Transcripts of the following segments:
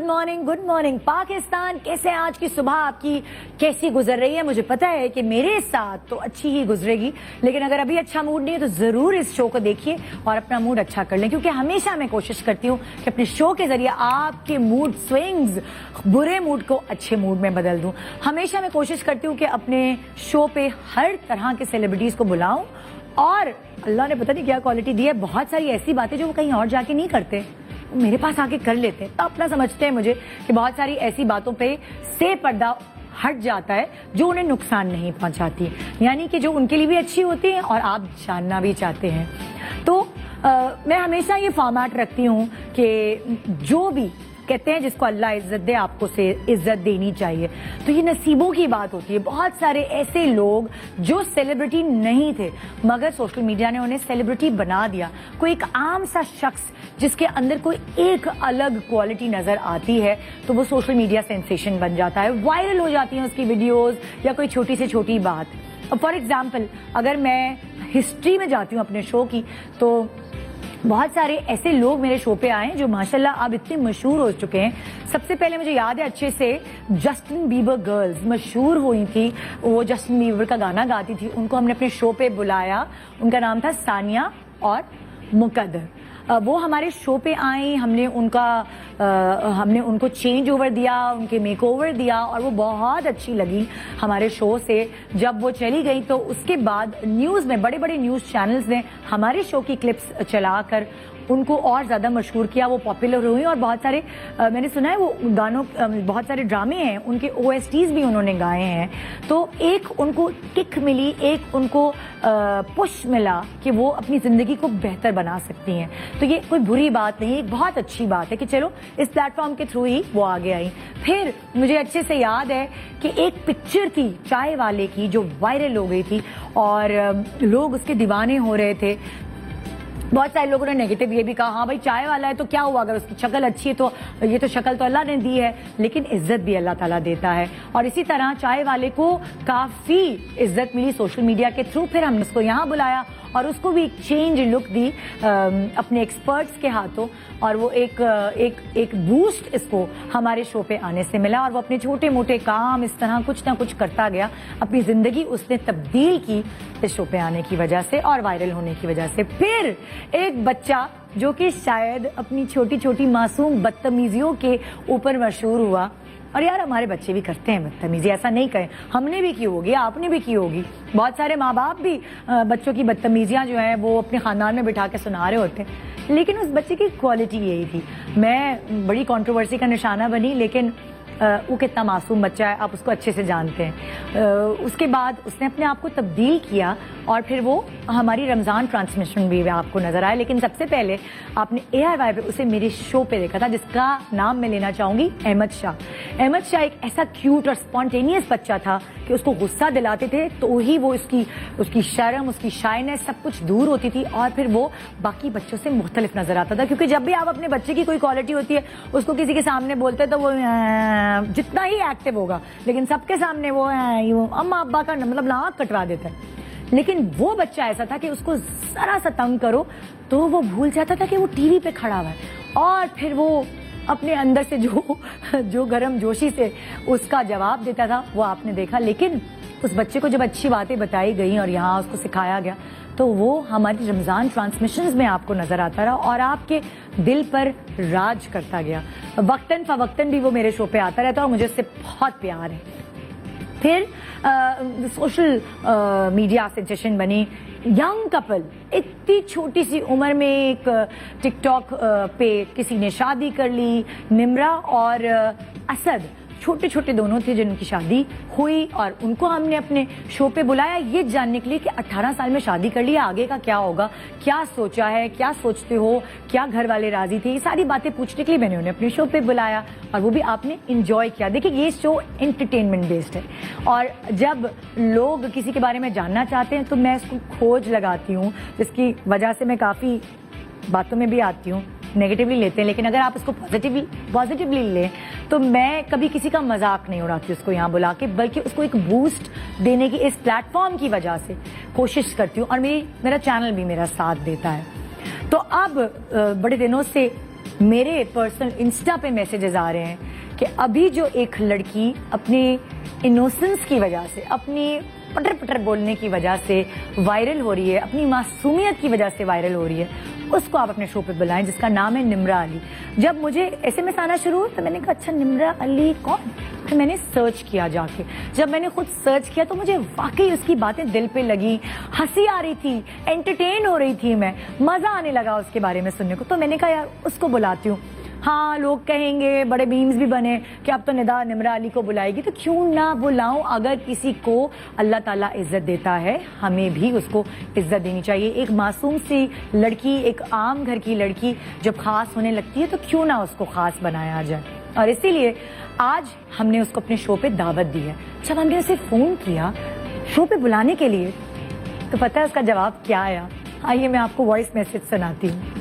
Good morning Pakistan. कैसे आज की सुबह आपकी कैसी गुजर रही है? मुझे पता है कि मेरे साथ तो अच्छी ही गुजरेगी, लेकिन अगर अभी अच्छा मूड नहीं है तो जरूर इस शो को देखिए और अपना मूड अच्छा कर लें, क्योंकि हमेशा मैं कोशिश करती हूँ कि अपने शो के जरिए आपके मूड स्विंग्स, बुरे मूड को अच्छे मूड में बदल दूं। हमेशा मैं कोशिश करती हूँ कि अपने शो पे हर तरह के सेलिब्रिटीज को बुलाऊं, और अल्लाह ने पता नहीं क्या क्वालिटी दी है, बहुत सारी ऐसी बातें जो वो कहीं और जाके नहीं करते, मेरे पास आके कर लेते हैं। तो अपना समझते हैं मुझे कि बहुत सारी ऐसी बातों पे से पर्दा हट जाता है जो उन्हें नुकसान नहीं पहुंचाती, यानी कि जो उनके लिए भी अच्छी होती है और आप जानना भी चाहते हैं। तो मैं हमेशा ये फॉर्मेट रखती हूँ कि जो भी कहते हैं जिसको अल्लाह इज्जत दे आपको से इज्जत देनी चाहिए, तो ये नसीबों की बात होती है। बहुत सारे ऐसे लोग जो सेलिब्रिटी नहीं थे मगर सोशल मीडिया ने उन्हें सेलिब्रिटी बना दिया। कोई एक आम सा शख्स जिसके अंदर कोई एक अलग क्वालिटी नजर आती है तो वो सोशल मीडिया सेंसेशन बन जाता है, वायरल हो जाती हैं उसकी वीडियोस या कोई छोटी से छोटी बात। फॉर एग्जाम्पल अगर मैं हिस्ट्री में जाती हूँ अपने शो की, तो बहुत सारे ऐसे लोग मेरे शो पे आए जो माशाल्लाह अब इतने मशहूर हो चुके हैं। सबसे पहले मुझे याद है अच्छे से जस्टिन बीबर गर्ल्स मशहूर हुई थी, वो जस्टिन बीबर का गाना गाती थी, उनको हमने अपने शो पे बुलाया। उनका नाम था सानिया और मुकद्दर। वो हमारे शो पे आई, हमने उनको चेंज ओवर दिया, उनके मेक ओवर दिया और वो बहुत अच्छी लगी हमारे शो से। जब वो चली गई तो उसके बाद न्यूज़ में बड़े बड़े न्यूज़ चैनल्स ने हमारे शो की क्लिप्स चलाकर उनको और ज़्यादा मशहूर किया, वो पॉपुलर हुई। और बहुत सारे मैंने सुना है वो गानों बहुत सारे ड्रामे हैं उनके OSTs भी उन्होंने गाए हैं। तो एक उनको किक मिली, एक उनको पुश मिला कि वो अपनी ज़िंदगी को बेहतर बना सकती हैं। तो ये कोई बुरी बात नहीं, एक बहुत अच्छी बात है कि चलो इस प्लेटफॉर्म के थ्रू ही वो आगे आई। फिर मुझे अच्छे से याद है कि एक पिक्चर थी चाय वाले की जो वायरल हो गई थी और लोग उसके दीवाने हो रहे थे। बहुत सारे लोगों ने नेगेटिव ये भी कहा, हाँ भाई चाय वाला है तो क्या हुआ, अगर उसकी शक्ल अच्छी है तो ये तो शक्ल तो अल्लाह ने दी है, लेकिन इज्जत भी अल्लाह ताला देता है। और इसी तरह चाय वाले को काफी इज्जत मिली सोशल मीडिया के थ्रू। फिर हमने उसको यहाँ बुलाया और उसको भी एक चेंज लुक दी अपने एक्सपर्ट्स के हाथों, और वो एक बूस्ट इसको हमारे शो पे आने से मिला। और वो अपने छोटे मोटे काम इस तरह कुछ ना कुछ करता गया, अपनी जिंदगी उसने तब्दील की इस शो पे आने की वजह से और वायरल होने की वजह से। फिर एक बच्चा जो कि शायद अपनी छोटी छोटी मासूम बदतमीजियों के ऊपर मशहूर हुआ, और यार हमारे बच्चे भी करते हैं बदतमीजी, ऐसा नहीं करें, हमने भी की होगी, आपने भी की होगी। बहुत सारे माँ बाप भी बच्चों की बदतमीजियां जो हैं वो अपने खानदान में बिठा के सुना रहे होते हैं, लेकिन उस बच्चे की क्वालिटी यही थी। मैं बड़ी कंट्रोवर्सी का निशाना बनी, लेकिन वो कितना मासूम बच्चा है आप उसको अच्छे से जानते हैं। उसके बाद उसने अपने आप को तब्दील किया और फिर वो हमारी रमज़ान ट्रांसमिशन भी आपको नजर आया। लेकिन सबसे पहले आपने AIY पे उसे मेरे शो पे देखा था, जिसका नाम मैं लेना चाहूंगी अहमद शाह। अहमद शाह एक ऐसा क्यूट और स्पॉन्टेनियस बच्चा था कि उसको गुस्सा दिलाते थे तो ही वो उसकी शर्म, उसकी शाइनेस सब कुछ दूर होती थी और फिर वो बाकी बच्चों से मुख्तलिफ नजर आता था। क्योंकि जब भी आप अपने बच्चे की कोई क्वालिटी होती है उसको किसी के सामने बोलते तो वो जितना ही एक्टिव होगा, लेकिन सबके सामने वो अम्मा अब्बा का मतलब नाक कटवा देता है। लेकिन वो बच्चा ऐसा था कि उसको जरा सा तंग करो तो वो भूल जाता था कि वो टीवी पे खड़ा हुआ है, और फिर वो अपने अंदर से जो गर्म जोशी से उसका जवाब देता था वो आपने देखा। लेकिन उस बच्चे को जब अच्छी बातें बताई गई और यहाँ उसको सिखाया गया तो वो हमारी रमज़ान ट्रांसमिशंस में आपको नजर आता रहा और आपके दिल पर राज करता गया। वक्तन फवक्तन भी वो मेरे शो पे आता रहता और मुझे उससे बहुत प्यार है। फिर सोशल मीडिया सेंसेशन बनी यंग कपल, इतनी छोटी सी उम्र में एक टिकटॉक पे किसी ने शादी कर ली। निम्रा और असद छोटे छोटे दोनों थे जिनकी शादी हुई और उनको हमने अपने शो पे बुलाया ये जानने के लिए कि 18 साल में शादी कर लिया, आगे का क्या होगा, क्या सोचा है, क्या सोचते हो, क्या घर वाले राजी थे, ये सारी बातें पूछने के लिए मैंने उन्हें अपने शो पे बुलाया और वो भी आपने इंजॉय किया। देखिए ये शो एंटरटेनमेंट बेस्ड है और जब लोग किसी के बारे में जानना चाहते हैं तो मैं इसको खोज लगाती हूँ, जिसकी वजह से मैं काफ़ी बातों में भी आती हूँ। नेगेटिवली लेते हैं, लेकिन अगर आप इसको पॉजिटिवली लें तो मैं कभी किसी का मजाक नहीं उड़ाती उसको यहाँ बुला के, बल्कि उसको एक बूस्ट देने की इस प्लेटफॉर्म की वजह से कोशिश करती हूँ और मेरा चैनल भी मेरा साथ देता है। तो अब बड़े दिनों से मेरे पर्सनल इंस्टा पे मैसेजेस आ रहे हैं कि अभी जो एक लड़की अपनी इनोसेंस की वजह से, अपनी पटर पटर बोलने की वजह से वायरल हो रही है, अपनी मासूमियत की वजह से वायरल हो रही है, उसको आप अपने शो पे बुलाएं, जिसका नाम है निम्रा अली। जब मुझे एसएमएस आना शुरू हुआ तो मैंने कहा अच्छा निम्रा अली कौन? फिर मैंने सर्च किया जाके। जब मैंने खुद सर्च किया तो मुझे वाकई उसकी बातें दिल पे लगी, हंसी आ रही थी, एंटरटेन हो रही थी, मैं मजा आने लगा उसके बारे में सुनने को। तो मैंने कहा यार उसको बुलाती हूँ। हाँ, लोग कहेंगे, बड़े मीम्स भी बने कि अब तो निदा निम्रा अली को बुलाएगी, तो क्यों ना बुलाऊं। अगर किसी को अल्लाह ताला इज्जत देता है, हमें भी उसको इज्जत देनी चाहिए। एक मासूम सी लड़की, एक आम घर की लड़की जब खास होने लगती है तो क्यों ना उसको खास बनाया जाए। और इसीलिए आज हमने उसको अपने शो पे दावत दी है। जब हमने उसे फोन किया शो पे बुलाने के लिए तो पता है उसका जवाब क्या आया? आइए मैं आपको वॉइस मैसेज सुनाती हूँ।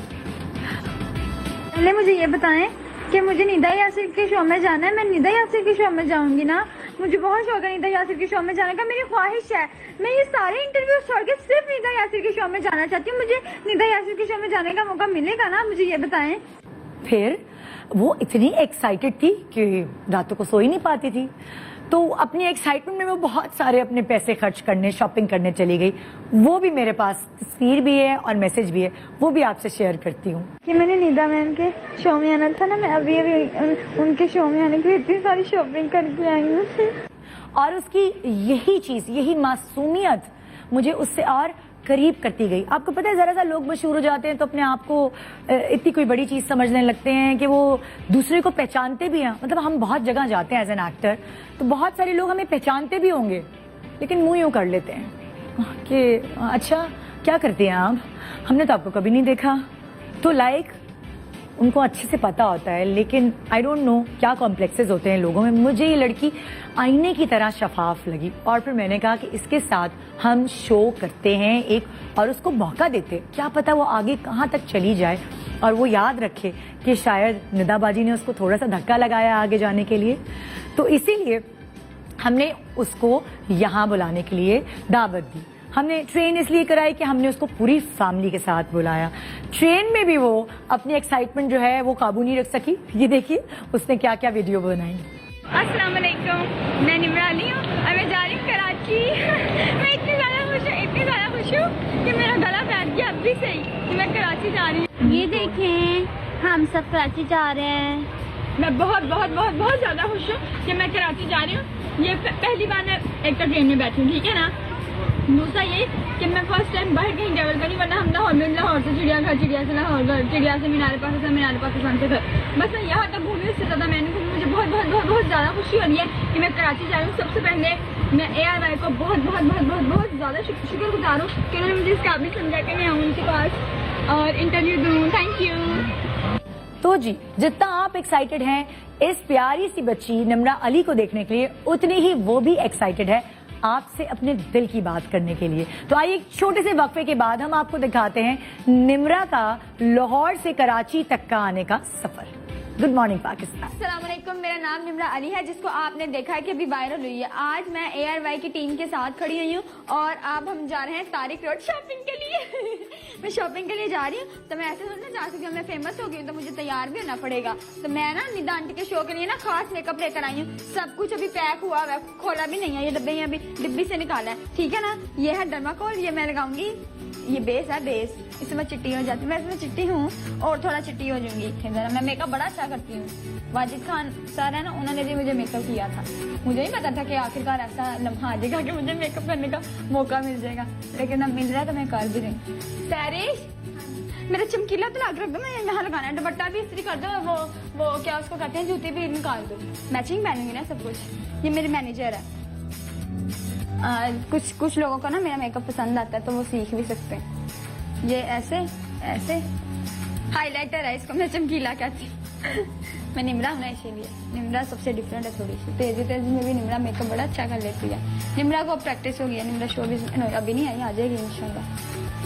पहले मुझे ये बताएं कि मुझे निदा यासिर के शो में जाना है। मैं निदा यासिर के शो में जाऊंगी ना, मुझे बहुत शौक है निदा यासिर के शो में जाने का। मेरी ख्वाहिश है, मैं ये सारे इंटरव्यू छोड़ के सिर्फ निदा यासिर के शो में जाना चाहती हूँ। मुझे निदा यासिर के शो में जाने का मौका मिलेगा ना? मुझे ये बताएं। फिर वो इतनी एक्साइटेड थी कि रातों को सो ही नहीं पाती थी। तो अपनी एक्साइटमेंट में वो बहुत सारे अपने पैसे खर्च करने, शॉपिंग करने चली गई। वो भी मेरे पास तस्वीर भी है और मैसेज भी है, वो भी आपसे शेयर करती हूँ। कि मैंने निदा मैम के शो में आना था ना, मैं अभी उनके शो में आने के लिए इतनी सारी शॉपिंग करके आई हूँ। और उसकी यही चीज, यही मासूमियत मुझे उससे और करीब करती गई। आपको पता है, जरा सा लोग मशहूर हो जाते हैं तो अपने आप को इतनी कोई बड़ी चीज समझने लगते हैं कि वो दूसरे को पहचानते भी हैं। मतलब हम बहुत जगह जाते हैं एज एन एक्टर, तो बहुत सारे लोग हमें पहचानते भी होंगे, लेकिन मुंह यूं कर लेते हैं कि अच्छा क्या करते हैं आप, हमने तो आपको कभी नहीं देखा। तो लाइक उनको अच्छे से पता होता है, लेकिन आई डोंट नो क्या कॉम्प्लेक्सेस होते हैं लोगों में। मुझे ये लड़की आईने की तरह शफाफ लगी और फिर मैंने कहा कि इसके साथ हम शो करते हैं एक, और उसको मौका देते, क्या पता वो आगे कहाँ तक चली जाए और वो याद रखे कि शायद निदा बाजी ने उसको थोड़ा सा धक्का लगाया आगे जाने के लिए। तो इसीलिए हमने उसको यहाँ बुलाने के लिए दावत दी। हमने ट्रेन इसलिए कराई कि हमने उसको पूरी फैमिली के साथ बुलाया। ट्रेन में भी वो अपनी एक्साइटमेंट जो है वो काबू नहीं रख सकी। ये देखिए उसने क्या क्या वीडियो बनाई। अस्सलाम वालेकुम, मैं निम्रा अली हूँ और मैं जा रही हूँ कराची। मैं इतनी ज़्यादा खुश हूँ कि मेरा गला बैठ गया अभी से ही कि मैं कराची जा रही हूँ। ये देखें, हम सब कराची जा रहे हैं। मैं बहुत बहुत बहुत बहुत ज़्यादा खुश हूँ कि मैं कराची जा रही हूँ। ये पहली बार मैं एक तो ट्रेन में बैठी हूँ, ठीक है ना। दूसरा ये कि मैं फर्स्ट टाइम बाहर कहीं ट्रैवल करी, वरना हम लाहौर से चिड़ियाघर, चिड़िया से लाहौर, चिड़िया से मीनार पाकिस्तान, मीनार पाकिस्तान से घर। बस मैं यहाँ तक घूमी, उससे ज़्यादा मैंने घूमी। मुझे बहुत बहुत बहुत बहुत ज़्यादा खुशी हो रही है कि मैं कराची जा रही हूँ। सबसे पहले मैं ARY को बहुत बहुत बहुत बहुत बहुत ज़्यादा शुक्रगुजार हूँ कि उन्होंने मुझे इस काबिल समझा कि मैं आऊँ उनके पास और इंटरव्यू दूँ। Thank you. तो जी, जितना आप एक्साइटेड हैं इस प्यारी सी बच्ची निम्रा अली को देखने के लिए, उतनी ही वो भी एक्साइटेड है आपसे अपने दिल की बात करने के लिए। तो आइए एक छोटे से वक्फे के बाद हम आपको दिखाते हैं निम्रा का लाहौर से कराची तक का आने का सफर। Good morning Pakistan. अस्सलाम वालेकुम, मेरा नाम निम्रा अली है, जिसको आपने देखा है कि अभी वायरल हुई है। आज मैं ARY की टीम के साथ खड़ी हुई हूँ और अब हम जा रहे हैं तारिक रोड शॉपिंग के लिए। मैं शॉपिंग के लिए जा रही हूँ, तो मैं ऐसे सोचना चाहती हूँ कि मैं फेमस हो गई हूँ तो मुझे तैयार भी होना पड़ेगा। तो मैं ना निदा आंटी के शो के लिए ना खास मेकअप लेकर आई हूँ। सब कुछ अभी पैक हुआ है, खोला भी नहीं है, ये डब्बे अभी डिब्बी से निकाला है, ठीक है ना। ये है डर्माकोल, ये मैं लगाऊंगी, ये बेस है बेस, इससे मैं चिट्टी हो जाती हूँ। मैं इसमें चिट्टी हूँ और थोड़ा चिट्टी हो जाऊंगी। मैं मेकअप बड़ा अच्छा करती हूँ। वाजिद खान सर है ना, उन्होंने भी मुझे मेकअप किया था। मुझे ही पता था कि आखिरकार ऐसा लम्हा आ जाएगा कि मुझे मेकअप करने का मौका मिल जाएगा, लेकिन अब मिल रहा है तो मैं कर भी रही। सैरिश, मेरा चमकीला तो रख दो, मैं यहाँ लगाना है। दुपट्टा भी इस्त्री कर दो, वो क्या उसको कहते हैं, जूती भी निकाल दो। मैचिंग पहनूंगी ना सब कुछ। ये मेरे मैनेजर है। कुछ लोगों को ना मेरा मेकअप पसंद आता है तो वो सीख भी सकते हैं। ये ऐसे ऐसे हाइलाइटर है, इसको मैं चमकीला कहती हूँ। मैं निम्रा हूँ ना, इसीलिए निम्रा सबसे डिफरेंट है थोड़ी सी। तेजी में भी निम्रा मेकअप बड़ा अच्छा कर लेती है। निम्रा को प्रैक्टिस हो गई है। निम्रा शो भी अभी नहीं आई, आ जाएगी इंशाल्लाह।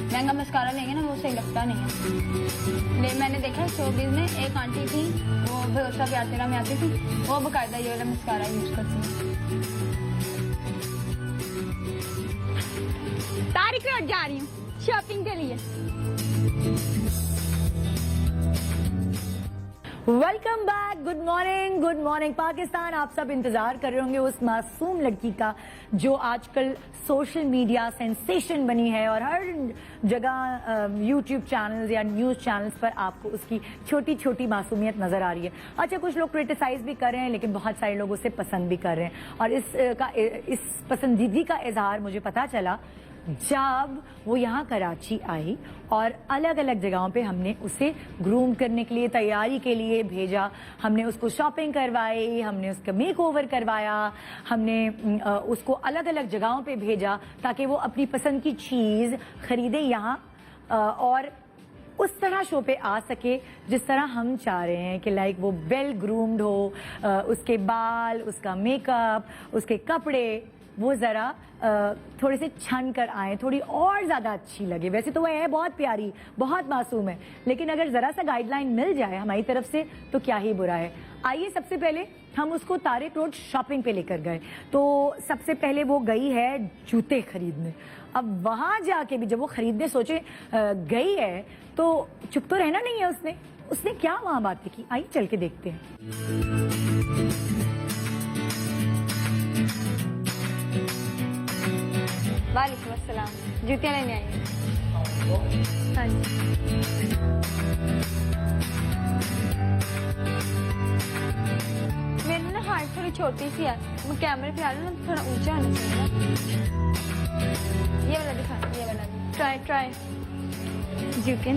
महंगा मस्कारा लेंगे ना, वो सही लगता नहीं है। मैंने देखा शोबिज में एक आंटी थी, वो भरोसा प्यार तेरा में आती थी, वो बाकायदा ये वाला मस्कारा यूज करती है। तारिक रोड जा रही हूँ शॉपिंग के लिए। Welcome back, good morning Pakistan. आप सब इंतजार कर रहे होंगे उस मासूम लड़की का जो आजकल सोशल मीडिया सेंसेशन बनी है और हर जगह यूट्यूब चैनल्स या न्यूज चैनल्स पर आपको उसकी छोटी छोटी मासूमियत नजर आ रही है। अच्छा, कुछ लोग क्रिटिसाइज भी कर रहे हैं लेकिन बहुत सारे लोग उसे पसंद भी कर रहे हैं और इस पसंदीदगी का इजहार मुझे पता चला जब वो यहाँ कराची आई और अलग अलग जगहों पे हमने उसे ग्रूम करने के लिए, तैयारी के लिए भेजा। हमने उसको शॉपिंग करवाई, हमने उसका मेकओवर करवाया, हमने उसको अलग अलग जगहों पे भेजा ताकि वो अपनी पसंद की चीज खरीदे यहाँ और उस तरह शो पे आ सके जिस तरह हम चाह रहे हैं कि लाइक वो वेल ग्रूम्ड हो, उसके बाल, उसका मेकअप, उसके कपड़े वो जरा थोड़े से छन कर आए, थोड़ी और ज्यादा अच्छी लगे। वैसे तो वह है बहुत प्यारी, बहुत मासूम है, लेकिन अगर जरा सा गाइडलाइन मिल जाए हमारी तरफ से तो क्या ही बुरा है। आइए सबसे पहले हम उसको तारिक रोड शॉपिंग पे लेकर गए। तो सबसे पहले वो गई है जूते खरीदने। अब वहां जाके भी जब वो खरीदने सोचे गई है तो चुप तो रहना नहीं है उसने क्या वहां बातें की, आइए चल के देखते हैं। वालेकुम अस्सलाम। जूतियाँ लेने आई हैं। हाँ जी। मेरी ना हाइट थोड़ी छोटी सी है, मैं कैमरे पे आ रही हूँ ना, थोड़ा ऊंचा होना चाहिए। ये वाला दिखाना, ये वाला ट्राई जूते।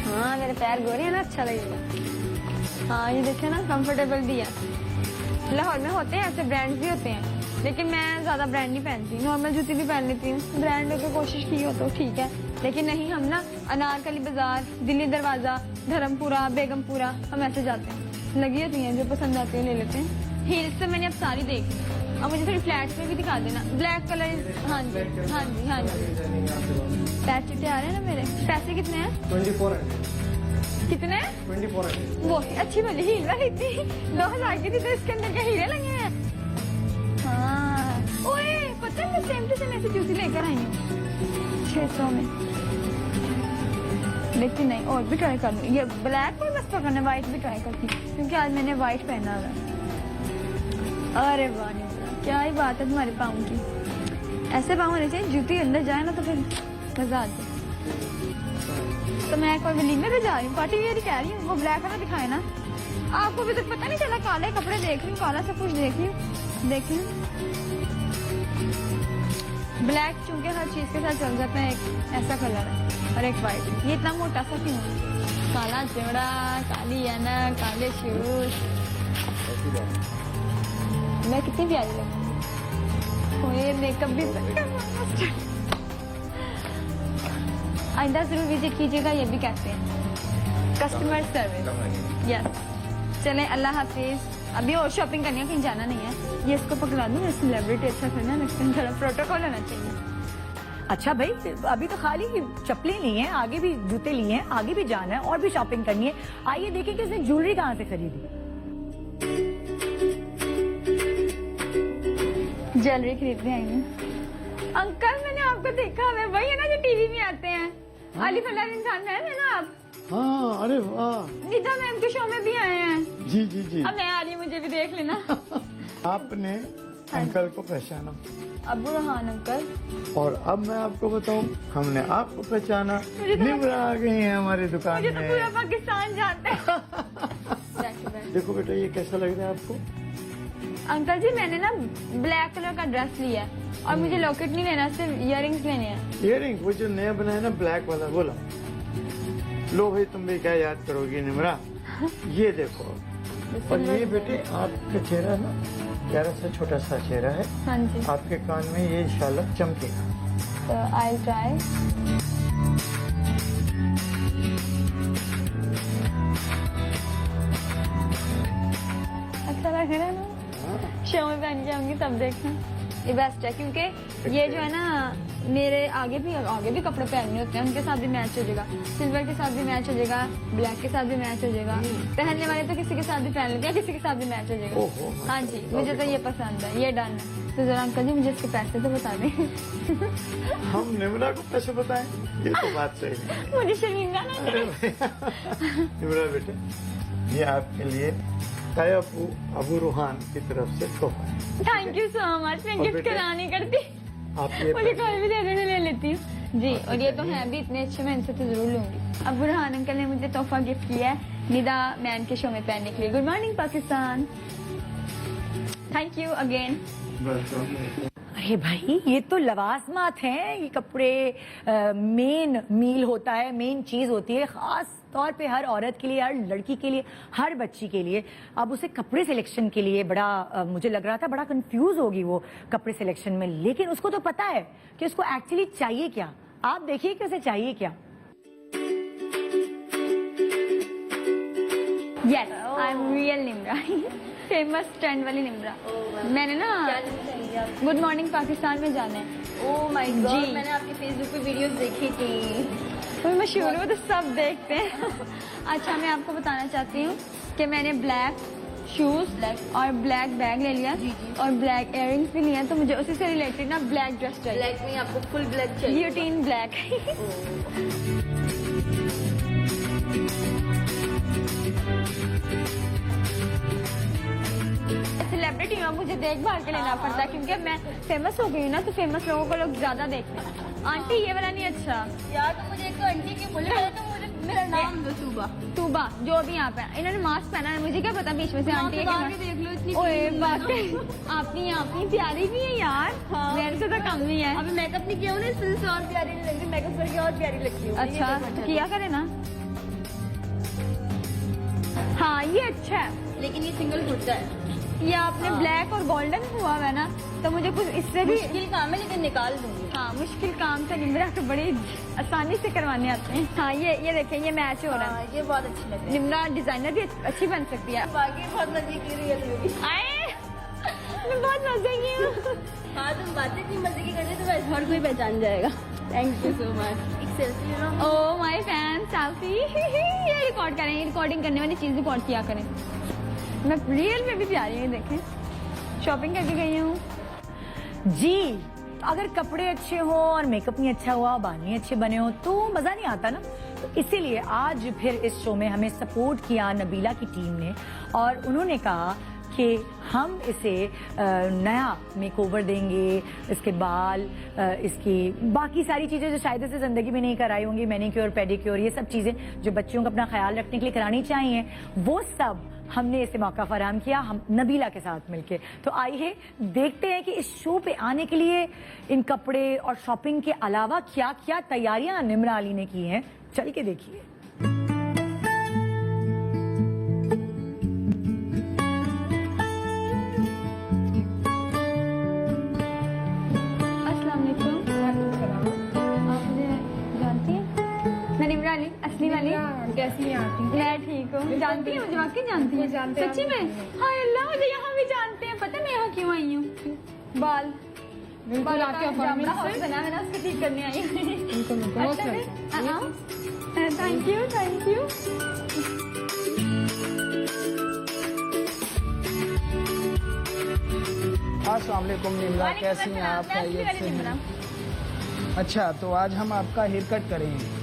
हाँ मेरे पैर गोरे हैं ना, अच्छा लगेगा। हाँ ये देखिए ना, कंफर्टेबल भी है। लाहौर में होते हैं ऐसे ब्रांड्स भी होते हैं, लेकिन मैं ज्यादा ब्रांड नहीं पहनती, नॉर्मल जूती भी पहन लेती हूँ। ब्रांड की कोशिश की हो तो ठीक है, लेकिन नहीं, हम ना अनारकली बाजार, दिल्ली दरवाजा, धर्मपुरा, बेगमपुरा, हम ऐसे जाते हैं। लगी होती हैं, जो पसंद आती है ले लेते हैं। हील्स तो मैंने अब सारी देख ली, अब मुझे थोड़ी फ्लैट्स में भी दिखा देना। ब्लैक कलर, हाँ जी हाँ जी हाँ जी। पैर चिट्टे आ रहे हैं ना मेरे। पैसे कितने हैं? 2400। कितने? 2400। वो अच्छी वाली हील वाली थी, 2000 की थी, तो इसके अंदर क्या हीरे लगे हैं? हाँ, ओए पता है मैं सेम टू सेम ऐसी जूती लेकर आई हूँ 600 में। लेकिन नहीं, और भी ट्राई कर लूँ। ये ब्लैक कोई बस पकड़ना, व्हाइट भी ट्राई करती हूँ क्योंकि आज मैंने व्हाइट पहना हुआ है। अरे वाह निम्रा, क्या ही बात है तुम्हारे पाँव की। ऐसे पाँव होने चाहिए, जूती अंदर जाए ना तो फिर मजा आ जाए। तो मैं कोई वलीमे पे जा रही हूँ, पार्टी वेयर कह रही हूँ। वो ब्लैक वाला दिखाए ना आपको, भी तो पता नहीं चला। काले कपड़े देख रही हूँ, काला सब कुछ देख रही हूँ। ब्लैक चूंकि हर चीज के साथ चल जाता है, एक ऐसा कलर है और एक व्हाइट। ये इतना मोटा सा क्यों है? काला जोड़ा, काली ऐनक, काले शूज। मैं कितनी प्यारी लगूंगी। ये मेकअप भी आइंदा जरूर विजिट कीजिएगा, ये भी कहते हैं कस्टमर सर्विस। यस, चलें, अल्लाह हाफिज। अभी और शॉपिंग करनी है, कहीं जाना नहीं है। ये इसको पकड़ा दूँ, मैं सेलिब्रिटी अच्छा करना, लेकिन थोड़ा प्रोटोकॉल होना चाहिए। अच्छा भाई, अभी तो खाली चप्पलें ली हैं, आगे भी जूते लिए हैं, आगे भी जाना है और भी शॉपिंग करनी है। आइए देखें कि उसने ज्वेलरी कहाँ से खरीदी। ज्वेलरी खरीदने आई हूँ। अंकल मैंने आपको देखा, मैं वही है ना जो टीवी में आते हैं। अली फलाह इंसान है ना आप? हाँ, अरे वाह, निदा मैम के शो में भी आए हैं। जी जी जी। अब मैं आ रही हूँ, मुझे भी देख लेना। आपने अंकल को पहचाना अबू रहान अंकल। और अब मैं आपको बताऊं, हमने आपको पहचाना। मुझे तो निम्रा आ गई हैं हमारी दुकान मुझे तो में। पूरा पाकिस्तान जानता है। देखो बेटा, ये कैसा लग रहा है आपको? अंकल जी मैंने ना ब्लैक कलर का ड्रेस लिया है और मुझे लॉकेट नहीं लेना, सिर्फ इयररिंग्स लेने हैं। इयररिंग वो जो नया बना है ना, ब्लैक वाला, बोला लो भाई, तुम भी क्या याद करोगी निम्रा। ये देखो, और ये बेटे आपका चेहरा ना प्यारा सा छोटा सा चेहरा है। हाँ जी। आपके कान में ये इंशाल्लाह चमकेगा। तो आई ट्राई। अच्छा लग रहा है ना? शो में पहन के आऊंगी तब देखना, ये बेस्ट है क्योंकि ये जो है ना मेरे आगे भी कपड़े पहनने होते हैं, उनके साथ भी मैच हो जाएगा, सिल्वर के साथ भी मैच हो जाएगा, ब्लैक के साथ भी मैच हो जाएगा, पहनने वाले तो किसी के साथ भी पहन लेते हैं, किसी के साथ भी मैच हो जाएगा। हाँ जी, मुझे तो ये पसंद है, ये डन है। तो जरा अंकल जी मुझे इसके पैसे तो बता दें। हम निम्रा को कैसे बताएं? ये तो बात सही है। मुझे शर्मिंदा ना अरे निम्रा बेटे, ये आपके लिए तयपू अबू रूहान की तरफ से तोहफा है। Thank you so much. मैं और गिफ्ट बेटे, करानी करती, आप ये मुझे कोई भी दे देने ले लेती हूँ जी। और ये तो हैं भी इतने अच्छे, मैं इनसे तो जरूर लूंगी। अब बुरहान अंकल ने मुझे तोहफा गिफ्ट किया है निदा मैन के शो में पहनने के लिए। Good morning Pakistan, thank you again. अरे भाई ये तो लवाजमात हैं, ये कपड़े मेन मील होता है, मेन चीज होती है खास तौर पे हर औरत के लिए, हर लड़की के लिए, हर बच्ची के लिए। अब उसे कपड़े सिलेक्शन के लिए बड़ा मुझे लग रहा था बड़ा कंफ्यूज होगी वो कपड़े सिलेक्शन में, लेकिन उसको तो पता है कि उसको एक्चुअली चाहिए क्या। आप देखिए कि उसे चाहिए क्या। Yes I am real Nimra, famous trend वाली निम्रा। मैंने ना गुड मॉर्निंग पाकिस्तान में जाना है। Oh my ji. गॉड, मैंने आपकी फेसबुक पे वीडियोस देखी थी। तो मशहूर हो तो सब देखते हैं। अच्छा मैं आपको बताना चाहती हूँ कि मैंने ब्लैक शूज और ब्लैक बैग ले लिया और ब्लैक इयररिंग्स भी लिया, तो मुझे उसी से रिलेटेड ना ब्लैक ड्रेस चाहिए। ब्लैक में आपको फुल ब्लैक चाहिए? Guillotine black. सेलिब्रिटी में मुझे देखभाल के लेना पड़ता है क्योंकि मैं फेमस हो गई हूँ ना, तो फेमस लोगों को लोग ज्यादा देखते हैं। आंटी ये वाला नहीं अच्छा यार, तो मुझे एक तो आंटी के बोले पहले तो मुझे मेरा नाम दो तूबा। तूबा जो भी यहाँ पे इन्होंने मास्क पहना है, मुझे क्या पता बीच में से आंटी है आगे कि- देख लो, इतनी ओए वाकई आपकी प्यारी भी है यार, हाँ। मेरे से तो कम नहीं है। अभी मेकअप नहीं किया हूँ ना, इसलिए से और प्यारी नहीं लगती, मेकअप करके और प्यारी लगती हूँ। अच्छा तो किया करे ना। हाँ ये अच्छा है, लेकिन ये सिंगल कुर्ता है, ये आपने हाँ। ब्लैक और गोल्डन हुआ है ना, तो मुझे कुछ इससे भी मुश्किल काम है लेकिन निकाल दूंगी। हाँ मुश्किल काम तो निम्रा को बड़ी आसानी से करवाने आते हैं। हाँ ये देखें ये मैच हो रहा है। हाँ, ये बहुत अच्छी लग रही है। निम्रा डिजाइनर भी अच्छी बन सकती है। बाकी बहुत मजे की रियल होगी। आए मैं बहुत मजे की हूँ। हाँ, तुम बातें इतनी मजे की कर रही हो तो बस हर कोई पहचान जाएगा। Thank you so much. एक सेल्फी ले लो। Oh my fan selfie. ये रिकॉर्ड करें, रिकॉर्डिंग करने वाली चीज रिकॉर्ड किया करें। मैं रियल में भी प्यारी है, देखें शॉपिंग करके गई हूँ जी। अगर कपड़े अच्छे हो और मेकअप नहीं अच्छा हुआ, बाल नहीं अच्छे बने हो तो मजा नहीं आता ना। तो इसीलिए आज फिर इस शो में हमें सपोर्ट किया नबीला की टीम ने, और उन्होंने कहा कि हम इसे नया मेकओवर देंगे, इसके बाल, इसकी बाकी सारी चीजें जो शायद इसे जिंदगी में नहीं कराई होंगी, मैनीक्योर पेडिक्योर, ये सब चीजें जो बच्चियों को अपना ख्याल रखने के लिए करानी चाहिए, वो सब हमने इसे मौका फराहम किया हम नबीला के साथ मिलके। तो आइए देखते हैं कि इस शो पे आने के लिए इन कपड़े और शॉपिंग के अलावा क्या क्या तैयारियां निम्रा अली ने की हैं। चल के देखिए। अस्सलाम वालेकुम। आप मुझे जानती हैं? मैं निम्रा अली असली वाली। कैसी हैं आप? मैं ठीक हूँ। जानती हैं मुझे, वाकई जानती हैं? जानते हैं। सच्ची में? हाय अल्लाह, मुझे यहाँ भी जानते हैं। पता है मैं यहाँ क्यों आई हूँ? बाल बिल्कुल आपके अपॉइंटमेंट हाउस से बना है ना, उसको ठीक करने आई हूँ। बिल्कुल बहुत थैंक यू थैंक यू। अस्सलाम वालेकुम निम्रा, कैसी हैं आप? खैरियत से हैं? अच्छा, तो आज हम आपका हेयर कट करेंगे।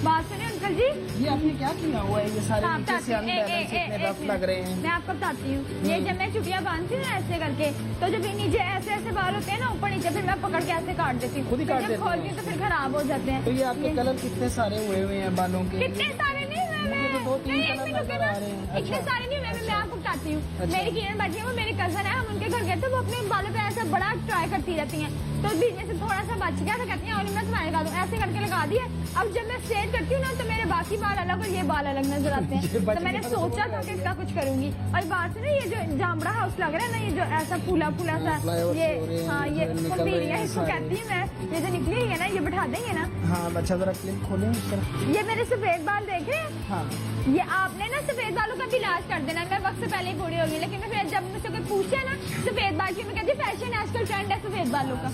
बात सुनिए अंकल जी, ये आपने क्या किया हुआ है? ये सारे हाँ, नीचे से अनबैलेंस इतने रफ लग रहे हैं। मैं आपको बताती हूँ। ये जब मैं चुटिया बांधती हूँ ना ऐसे करके, तो जब ये नीचे ऐसे ऐसे बाल होते हैं ना ऊपर नीचे, फिर मैं पकड़ के ऐसे काट देती हूँ। खुद ही फिर काट जब देती खोलती हैं? हूँ तो फिर खराब हो जाते हैं। तो ये आपके कलर कितने सारे हुए हुए हैं बालों के? कितने सारे नहीं हुए मुझे तो मैं, 2-3 नहीं, कलर एक मिनट नजर आ रुकिए रहे हैं। ना। इतने अच्छा। सारे नहीं हुए मैं आपको बताती हूँ। अच्छा। मेरी किरण बाजी है, वो मेरे कजन है, हम उनके घर गए थे, वो अपने बालों पे ऐसा बड़ा ट्राई करती रहती हैं, तो बीच में से थोड़ा सा बच गया, तो कहती हैं और मैं तुम्हारे लगा दूँ, ऐसे करके लगा दिए। अब जब मैं स्ट्रेट करती हूँ ना तो मेरे बाकी बाल अलग और ये बाल अलग नजर आते ये हैं। बच तो मैंने गया, सोचा था कि इसका कुछ करूंगी। और बात सुनो, ये जो जामड़ा हाउस लग रहा है ना, ये जो ऐसा फूला फूला सा, फ्लाईओवर ये से हो रहे हैं, हाँ ये निकल कुंडी रहे हैं है, इसको सारे। कहती हूँ मैं। ये जो निकली हुई है ना, ये बैठा देंगे ना। हाँ, अच्छा जरा क्लिप खोलें इस तरह। ये मेरे सफेद बाल देख रहे हैं? हाँ ये आपने ना सफेद बालों का भी इलाज कर देना। मैं वक्त से पहले ही बूढ़ी हो गई, लेकिन फिर जब मुझसे कोई पूछे ना सफेद बाल की, मैं कहती फैशन है, आजकल ट्रेंड है सफेद बालों का।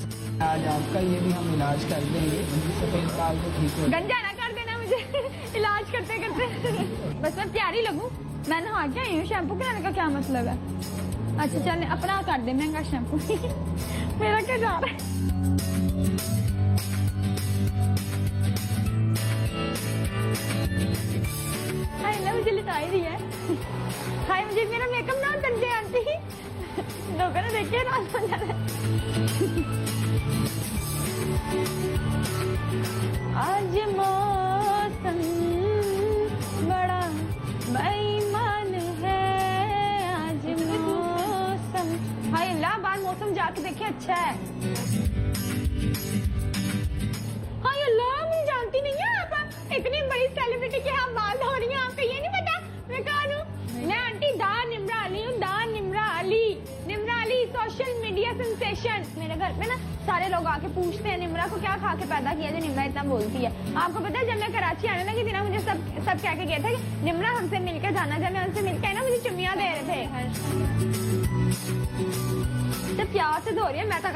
आज आपका ये भी हम इलाज कर देंगे, सफेद बाल को ठीक हो। गंजा ना कर देना मुझे इलाज करते करते। बस मैं प्यारी लगूं। मैं नहा के आई हूँ, शैम्पू कराने का क्या मतलब है। अच्छा चल अपना कर दे महंगा शैम्पू मेरा क्या जा रहा है। हाय ना मुझे लिटाई रही है। हाय मुझे मेरा मेकअप ना कर दे आंटी। लोगों ने देखे ना हो जा रहा है। आज मौसम बड़ा बेईमान है, आज मौसम। हाय अल्लाह बार मौसम जाके देखे अच्छा है। हाय अल्लाह मुझे जानती नहीं है आप इतनी बड़ी सेलिब्रिटी के आप बाल धो रही हैं, आपको ये नहीं पता मैं कौन हूँ। मैं आंटी दा निम्रा अली हूँ, दा Nimra Ali. Nimra Ali social media sensation. मेरे घर में ना सारे लोग आके पूछते हैं निम्रा को क्या खा के पैदा किया जो निम्रा इतना बोलती है। आपको पता है जब मैं कराची आने लगी थी ना, मुझे सब कह के गए थे कि निम्रा हमसे मिलकर जाना। जब मैं उनसे मिलकर ना मुझे चुम्मियां दे रहे थे। जब प्यार से धो रही है मैं तो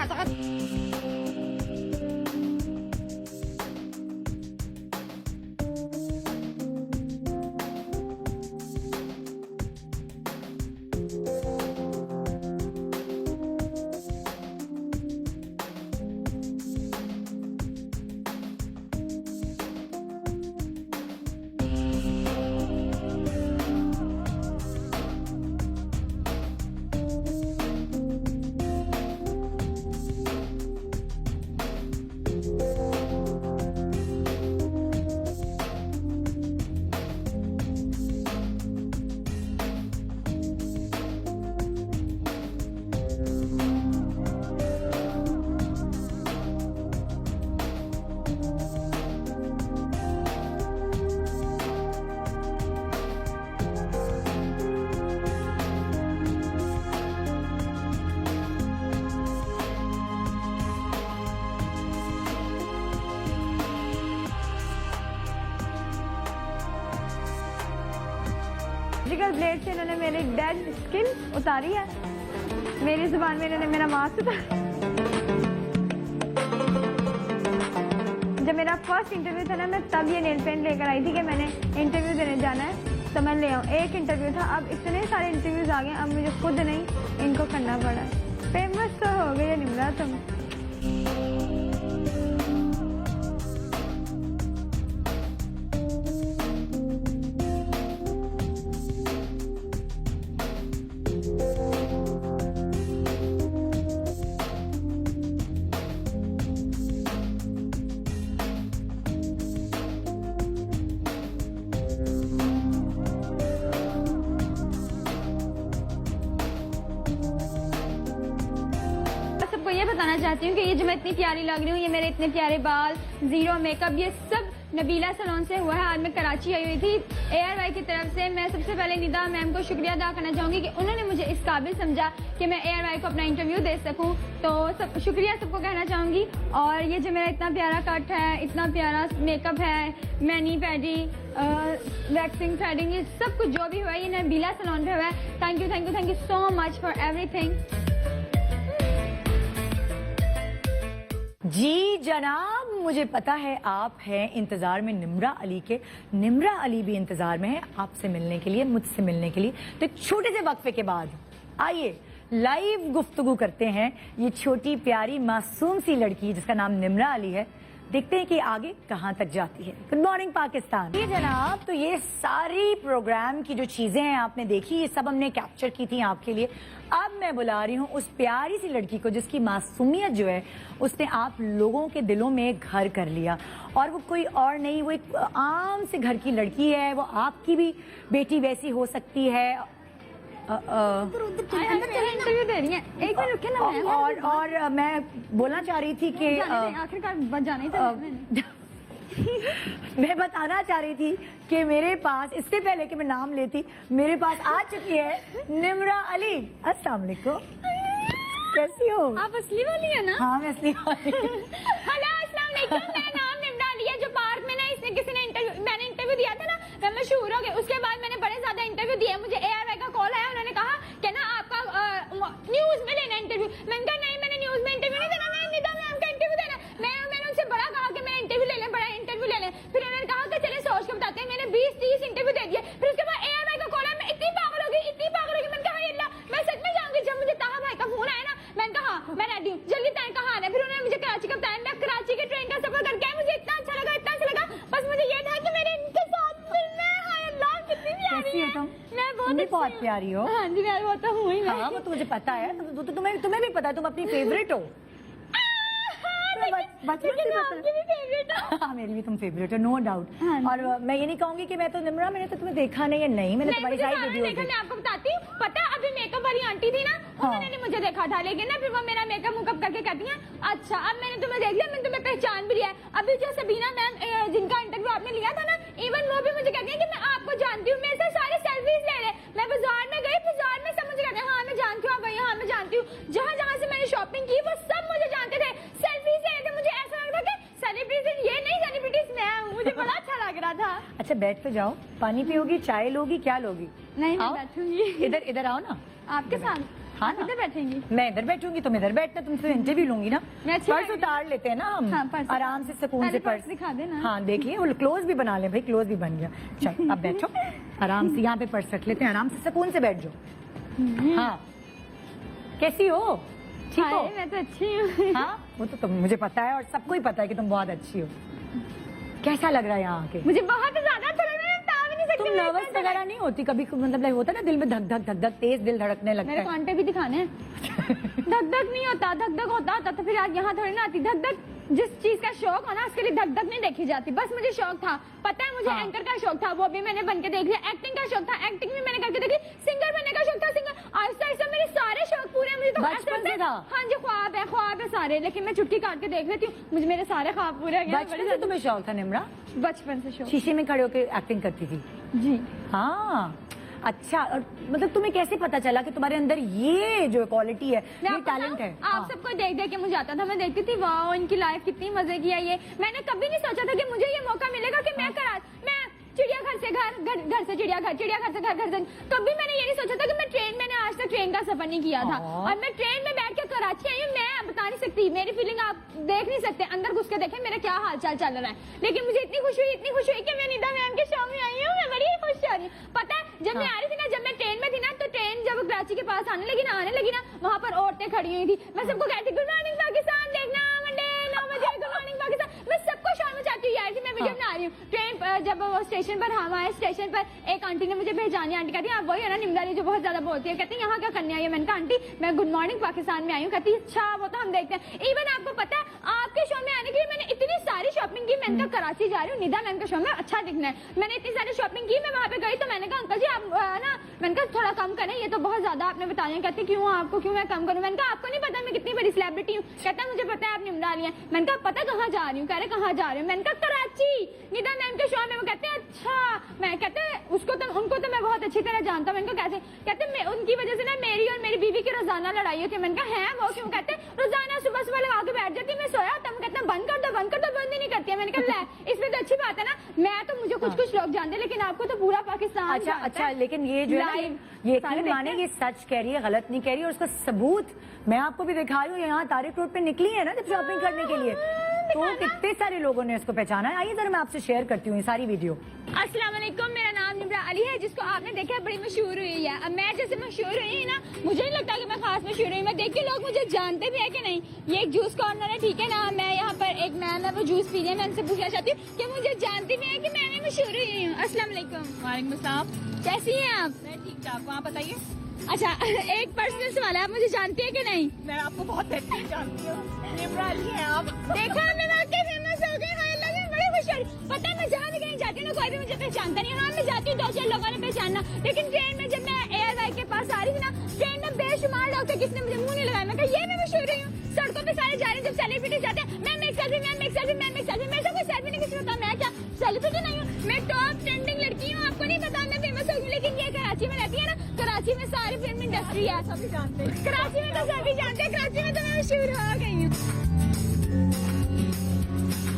सर्जिकल ब्लेड से इन्होंने मेरी डेड स्किन उतारी है। मेरी जुबान में इन्होंने मेरा मास्क उतारा। जब मेरा फर्स्ट इंटरव्यू था ना, मैं तब ये नेल पेंट लेकर आई थी कि मैंने इंटरव्यू देने जाना है तो मैं ले आऊँ। एक इंटरव्यू था, अब इतने सारे इंटरव्यूज आ गए, अब मुझे खुद नहीं इनको करना पड़ा। फेमस तो हो गई निम्रा तुम। ये बताना चाहती हूँ कि ये जो मैं इतनी प्यारी लग रही हूँ, ये मेरे इतने प्यारे बाल, जीरो मेकअप, ये सब नबीला सैलून से हुआ है। आज मैं कराची आई हुई थी ARY की तरफ से। मैं सबसे पहले निदा मैम को शुक्रिया अदा करना चाहूंगी कि उन्होंने मुझे इस काबिल समझा कि मैं ARY को अपना इंटरव्यू दे सकूं। तो शुक्रिया सबको कहना चाहूंगी। और ये जो मेरा इतना प्यारा कट है, इतना प्यारा मेकअप है, मैनी पैडी, वैक्सिंग थ्रेडिंग, ये सब कुछ जो भी हुआ है ये नबीला सैलून पे हुआ है। Thank you so much for everything. जी जनाब, मुझे पता है आप हैं इंतजार में निम्रा अली के। निम्रा अली भी इंतजार में है आपसे मिलने के लिए, मुझसे मिलने के लिए। तो एक छोटे से वक्फे के बाद आइए लाइव गुफ्तगू करते हैं ये छोटी प्यारी मासूम सी लड़की जिसका नाम निम्रा अली है। देखते हैं कि आगे कहां तक जाती है। Good morning Pakistan. जी जनाब, तो ये सारी प्रोग्राम की जो चीजें हैं आपने देखी, ये सब हमने कैप्चर की थी आपके लिए। अब मैं बुला रही हूँ उस प्यारी सी लड़की को जिसकी मासूमियत जो है उसने आप लोगों के दिलों में घर कर लिया। और वो कोई और नहीं, वो एक आम से घर की लड़की है। वो आपकी भी बेटी वैसी हो सकती है। इंटरव्यू दे रही है, एक मिनट रुके ना। और मैं बोलना चाह रही थी कि आखिरकार बच जाना ही था। मैं बताना चाह रही थी कि मेरे पास, इससे पहले कि मैं नाम लेती, मेरे पास आ चुकी है निम्रा अली। अस्सलाम वालेकुम, कैसी हो? आप असली वाली है ना? हाँ मैं असली वाली। हेलो अस्सलाम वालेकुम, मेरा नाम निम्रा अली है। जो पार्क में ना इसने किसी ने मैंने इंटरव्यू दिया था ना, मैं मशहूर हो गई। उसके बाद मैंने बड़े ज्यादा इंटरव्यू दिए, मुझे ARY का कॉल आया, उन्होंने कहा कि ना आपका न्यूज में लेना इंटरव्यू। मैंने कहा नहीं, मैंने न्यूज में इंटरव्यू नहीं देना, मैं निदा मैम का इंटरव्यू देना। मैंने उनसे बड़ा कहा कि मैं इंटरव्यू ले लें, बड़ा इंटरव्यू ले लें। फिर उन्होंने कहा कि चले सोच के बताते हैं। मैंने 20-30 इंटरव्यू दे दिए। फिर उसके बाद ARY का कॉल आया, मैं इतनी पागल हो गई, इतनी पागल हो गई। मैंने कहा हाय अल्लाह, मैं सच में जाऊंगी। जब मुझे ताहा भाई का फोन आया ना, मैंने कहा हाँ मैं रेडी हूँ, जल्दी तय कहाँ आना है। फिर उन्होंने मुझे कराची का बताया। मैं कराची के ट्रेन का सफर करके आई, मुझे इतना अच्छा लगा, इतना अच्छा लगा। बस मुझे ये था कि मेरे इनके साथ मिलना है। हाय अल्लाह, कितनी प्यारी कैसी हो तुम? मैं तुम भी बहुत प्यारी हो। हाँ जी, मैं बहुत हूँ ही। हाँ वो तो मुझे पता है, तुम्हें भी पता है, तुम अपनी फेवरेट हो। बचपन से पता है। फेवरेट हाँ मेरी भी तुम फेवरेट हो, नो डाउट। हाँ जी। और मैं ये नहीं कहूंगी कि मैं तो निम्रा, मैंने तो तुम्हें देखा नहीं है, नहीं मैंने तुम्हारी सारी वीडियो देखा, मैं आपको बताती हूँ। पता है अभी मेकअप वाली आंटी थी ना, उन्होंने नहीं मुझे देखा था, लेकिन ना फिर वो मेरा मेकअप मुकअप करके कहती हैं अच्छा अब मैंने तुम्हें देख लिया, मैंने तुम्हें पहचान भी लिया है। अभी जो सबीना मैम जिनका इंटरव्यू आपने लिया था ना, इवन वो भी मुझे कहती है कि मैं आपको जानती हूँ, मेरे से सारे सेल्फीज ले रहे। मैं बाजार में गई, बाजार में सब मुझे कहते हैं हाँ मैं जानती हूँ, आप गई, हाँ मैं जानती हूँ। जहाँ जहाँ से मैंने शॉपिंग की वो सब मुझे जानते थे, सेल्फीज ले रहे थे। मुझे ऐसा लग रहा था कि सेलिब्रिटीज ये नहीं, सेलिब्रिटीज मैं हूँ। मुझे बड़ा अच्छा लग रहा था। अच्छा बैठ पे जाओ, पानी पियोगी, चाय लोगी, क्या लोगी? नहीं मैं आओ। बैठूंगी इधर इधर आओ ना। आपके साथ। हाँ ना? इधर बैठेंगी। मैं इधर बैठूंगी, तुम इधर बैठना, तुमसे इंटरव्यू लूंगी ना। मैं अच्छी पर्स लग रही उतार लेते हैं ना हम, हाँ, पर्स आराम से सुकून से पहले पर्स पर्स दिखा देना। हाँ देखिए, वो क्लोज भी बना ले भाई, क्लोज भी बन गया। चल अब बैठो आराम से, यहाँ पे पर्स रख लेते हैं, आराम से सुकून से बैठ जाओ। हाँ कैसी हो? ठीक हो? हाय, मैं तो अच्छी हूँ। हाँ वो तो तुम, मुझे पता है और सबको ही पता है कि तुम बहुत अच्छी हो। कैसा लग रहा है यहाँ आके? मुझे बहुत ज्यादा अच्छा लग रहा है, बता भी नहीं सकती। तुम मुझे नर्वस इतना वगैरह नहीं होती कभी? मतलब like होता है ना दिल में धक धक धक धक, तेज दिल धड़कने लगता मेरे है। कांटे भी दिखाने हैं। धक धक नहीं होता, धक धक होता तो फिर आज यहाँ थोड़ी ना आती। धक धक जिस चीज का शौक हो ना, उसके लिए धक धक नहीं देखी जाती। बस मुझे शौक था, पता है मुझे हाँ। एंकर का शौक था, वो भी मैंने बन के देख लिया। एक्टिंग का शौक था, एक्टिंग भी मैंने करके देखी। सिंगर बनने का शौक था, सिंगर। आहिस्ता आहिस्ता मेरे सारे शौक पूरे। मुझे तो बचपन ऐसा लगता है- से था? हाँ जी, ख्वाब है सारे, लेकिन मैं चुटकी काट के देख लेती हूँ, मुझे मेरे सारे ख्वाब पूरे हो गए। बचपन से तुम्हें शौक था निम्रा? बचपन से शौक। शीशे में खड़े होकर एक्टिंग करती थी? जी हाँ अच्छा। और मतलब तुम्हें कैसे पता चला कि तुम्हारे अंदर ये जो क्वालिटी है, मैं ये आपको टैलेंट बताऊं, है? आप हाँ। सबको देख देख के मुझे आता था। मैं देखती थी वाह इनकी लाइफ कितनी मजे की है। ये मैंने कभी नहीं सोचा था कि मुझे ये मौका मिलेगा कि मैं चिड़ियाघर से घर से चिड़ियाघर से घर से। कभी मैंने ये नहीं सोचा था कि मैं मैंने आज तक ट्रेन का सफर नहीं किया था। और मैं ट्रेन में बैठ के कराची आई हूँ। मैं बता नहीं सकती, मेरी फीलिंग आप देख नहीं सकते, अंदर घुस के देखें मेरा क्या हाल चाल चल रहा है। लेकिन मुझे इतनी खुशी हुई कि मैं निदा मैम के शो में आई हूँ। मैं बड़ी खुश हो रही हूँ। पता है जब मैं आ रही थी ना, जब मैं ट्रेन में थी ना, तो ट्रेन जब कराची के पास आने लगी ना, वहाँ पर औरतें खड़ी हुई थी। मैं सबको कहती गुड मॉर्निंग पाकिस्तान, देखना मंडे 9 बजे गुड मॉर्निंग पाकिस्तान। मैं सबको शोर मचाती हूँ यार। मैं वीडियो बना रही हूँ ट्रेन जब वो स्टेशन पर हम आए, स्टेशन पर एक आंटी ने मुझे पहचानी। आंटी कहती है आप वही है ना निमदारी जो बहुत ज्यादा बोलती है? कहती है यहाँ क्या करने आई है? मैंने कहा आंटी मैं गुड मॉर्निंग पाकिस्तान में आई हूँ। कहती है अच्छा वो तो हम देखते हैं। इवन आपको पता है आपके शो में आने के लिए मैंने इतनी सारी शॉपिंग की। मैंने कहा कराची जा रही हूँ, निदा मैम के शो में अच्छा दिखना है। मैंने इतनी सारी शॉपिंग की। मैं वहाँ पे गई तो मैंने कहा अंकल जी आप ना, मैंने कहा थोड़ा कम करें, ये तो बहुत ज्यादा आपने बताया। कहती क्यों आपको, क्यों मैं कम करूँ? मैंने कहा आपको नहीं पता मैं कितनी बड़ी सेलिब्रिटी हूँ? कहता मुझे पता है आप निमरा रही है। मैंने कहा पता कहाँ जा रही हूँ? कह रहे कहाँ जा रही हूँ? मैंने कहा कराची निदा मैम के शो में। वो कहते हैं अच्छा। मैं कहते उनको तो मैं बहुत अच्छी तरह जानता हूँ। मैंने कहा कैसे? कहते मैं उनकी वजह से ना मेरी और मेरी बीवी की रोजाना लड़ाई होती है। मैंने कहा है वो क्यों? कहते रोजाना सुबह सुबह लगा के बैठ जाती, मैं सोया तब कहते बंद कर दो, बंद ही नहीं करती है। मैंने कहा इसमें तो अच्छी बात है ना। मैं तो मुझे कुछ लोग जानते हैं, लेकिन आपको तो पूरा पाकिस्तान जानता अच्छा है। लेकिन ये जो है ना, Live, ये सारे यकीन माने देखते ये सच कह रही है, गलत नहीं कह रही है। और उसका सबूत मैं आपको भी दिखा रही हूँ। यहाँ तारिक रोड पे निकली है ना जब शॉपिंग करने के लिए, तो कितने सारे लोगों ने इसको पहचाना है। आइए जरा मैं आपसे शेयर करती हूँ ये सारी वीडियो। अस्सलाम वालेकुम, मेरा नाम निम्रा अली है, जिसको आपने देखा है बड़ी मशहूर हुई है। अब मैं जैसे मशहूर हुई है ना, मुझे नहीं लगता कि मैं खास मशहूर हुई। मैं देख के लोग मुझे जानते भी है कि नहीं। ये एक जूस कॉर्नर है, ठीक है ना। मैं यहाँ पर एक मैम है वो जूस पी रही है। मैं उनसे पूछना चाहती हूँ कि मुझे जानती भी है कि मैं मशहूर हुई हूँ। अस्सलाम वालेकुम। वालेकुम अस्सलाम। कैसी हैं आप? मैं ठीक ठाक हूँ, आप बताइए। अच्छा एक पर्सनल सवाल है, आप मुझे जानती है कि नहीं? मैं आपको बहुत बेहतरीन जानती हूँ, निम्रा अली हैं आप। देखा हमने वाकई फेमस हो गए। हाय अल्लाह, मैं बड़ी खुश हो रही। पता है मैं जहाँ भी कहीं जाती हूँ ना, कोई भी मुझे पहचानता नहीं। हाँ मैं जाती हूँ 2-4 लोगों ने पहचानना, लेकिन ट्रेन में जब मैं ARY के पास आ रही थी ना, ट्रेन में बेशुमार लोग थे, किसने मुझे मुंह नहीं लगाया। मैं कहा ये मैं मशहूर रही हूँ। सड़कों पे सारे जा रहे हैं, जब सेलिब्रिटी जाते हैं मैम एक सेल्फी, मैम एक सेल्फी, मैम एक सेल्फी। मेरे से कोई सेल्फी नहीं किसी होता। मैं क्या सेलिब्रिटी नहीं हूँ? मैं टॉप ट्रेंडिंग लड़की हूँ। आपको नहीं पता मैं फेमस हो गई, लेकिन ये कराची में रहती है ना, कराची में सारी फिल्म इंडस्ट्री है, सभी जानते हैं। कराची में तो सभी जानते हैं, कराची में तो मैं मशहूर हो गई हूँ।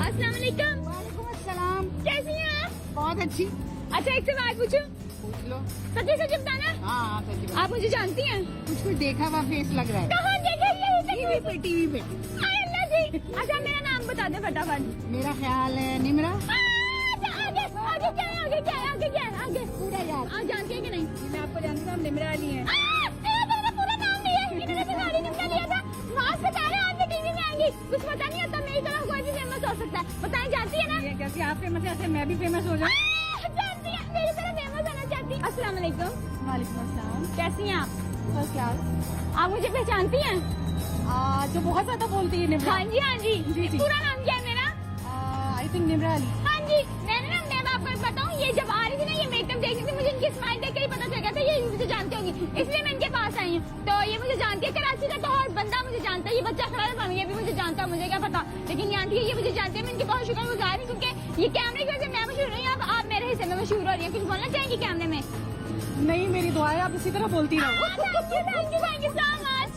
अस्सलाम वालेकुम। वालेकुम अस्सलाम। कैसी हैं आप? बहुत अच्छी। अच्छा एक सवाल पूछूं? पूछ लो। सच्ची सच्ची बताना। हाँ सच बात। आप मुझे जानती हैं? कुछ कुछ देखा हुआ फेस लग रहा है। कहाँ देखा ये? टीवी पे टीवी पे। हाय अल्लाह जी। अच्छा मेरा नाम बता दे फटाफट। मेरा ख्याल है निम्रा। आगे आगे क्या है? आगे क्या है? आगे क्या है? आगे पूरा याद। आप जानती हैं कि नहीं? मैं आपको जानती हूँ, निम्रा अली है। मैंने पूरा नाम लिया है। इन्होंने तुम्हारी निम्रा लिया था। मास्क बता रहे आज मैं टीवी में आएंगी। कुछ पता नहीं होता, मेरी तरह कोई भी फेमस हो सकता है। बताएं जानती है ना? ये कैसे आप फेमस है, ऐसे मैं भी फेमस हो जाऊँ। जानती है, मेरी तरह फेमस होना चाहती है। अस्सलाम वालेकुम। वालेकुम अस्सलाम। कैसी हैं आप? First class. आप मुझे पहचानती हैं? जो बहुत ज्यादा बोलती है निम्रा। हाँ जी हाँ जी। जी, जी। पूरा नाम क्या है मेरा? I think Nimra Ali. हाँ जी। मैंने ना मैं आपको एक बताऊँ, ये जब आ रही थी ना ये मेकअप देख रही थी, मुझे इनकी स्माइल देख के ही पता चल गया था ये मुझे जानती होंगी, इसलिए मैं इनके पास आई हूँ। तो ये मुझे जानती है। कराची का तो हर बंदा मुझे जानता है। ये बच्चा खड़ा था ये भी मुझे जानता है, मुझे क्या पता, लेकिन ये आंटी है ये मुझे जानती है। मैं इनके बहुत शुक्रगुजार हूँ क्योंकि ये कैमरे की वजह से मैं मशहूर हुई। अब आप मेरे हिस्से में मशहूर हो रही हैं। कुछ बोलना चाहेंगी कैमरे में? नहीं, मेरी दुआ है आप इसी तरह बोलती रहो। Thank you so much.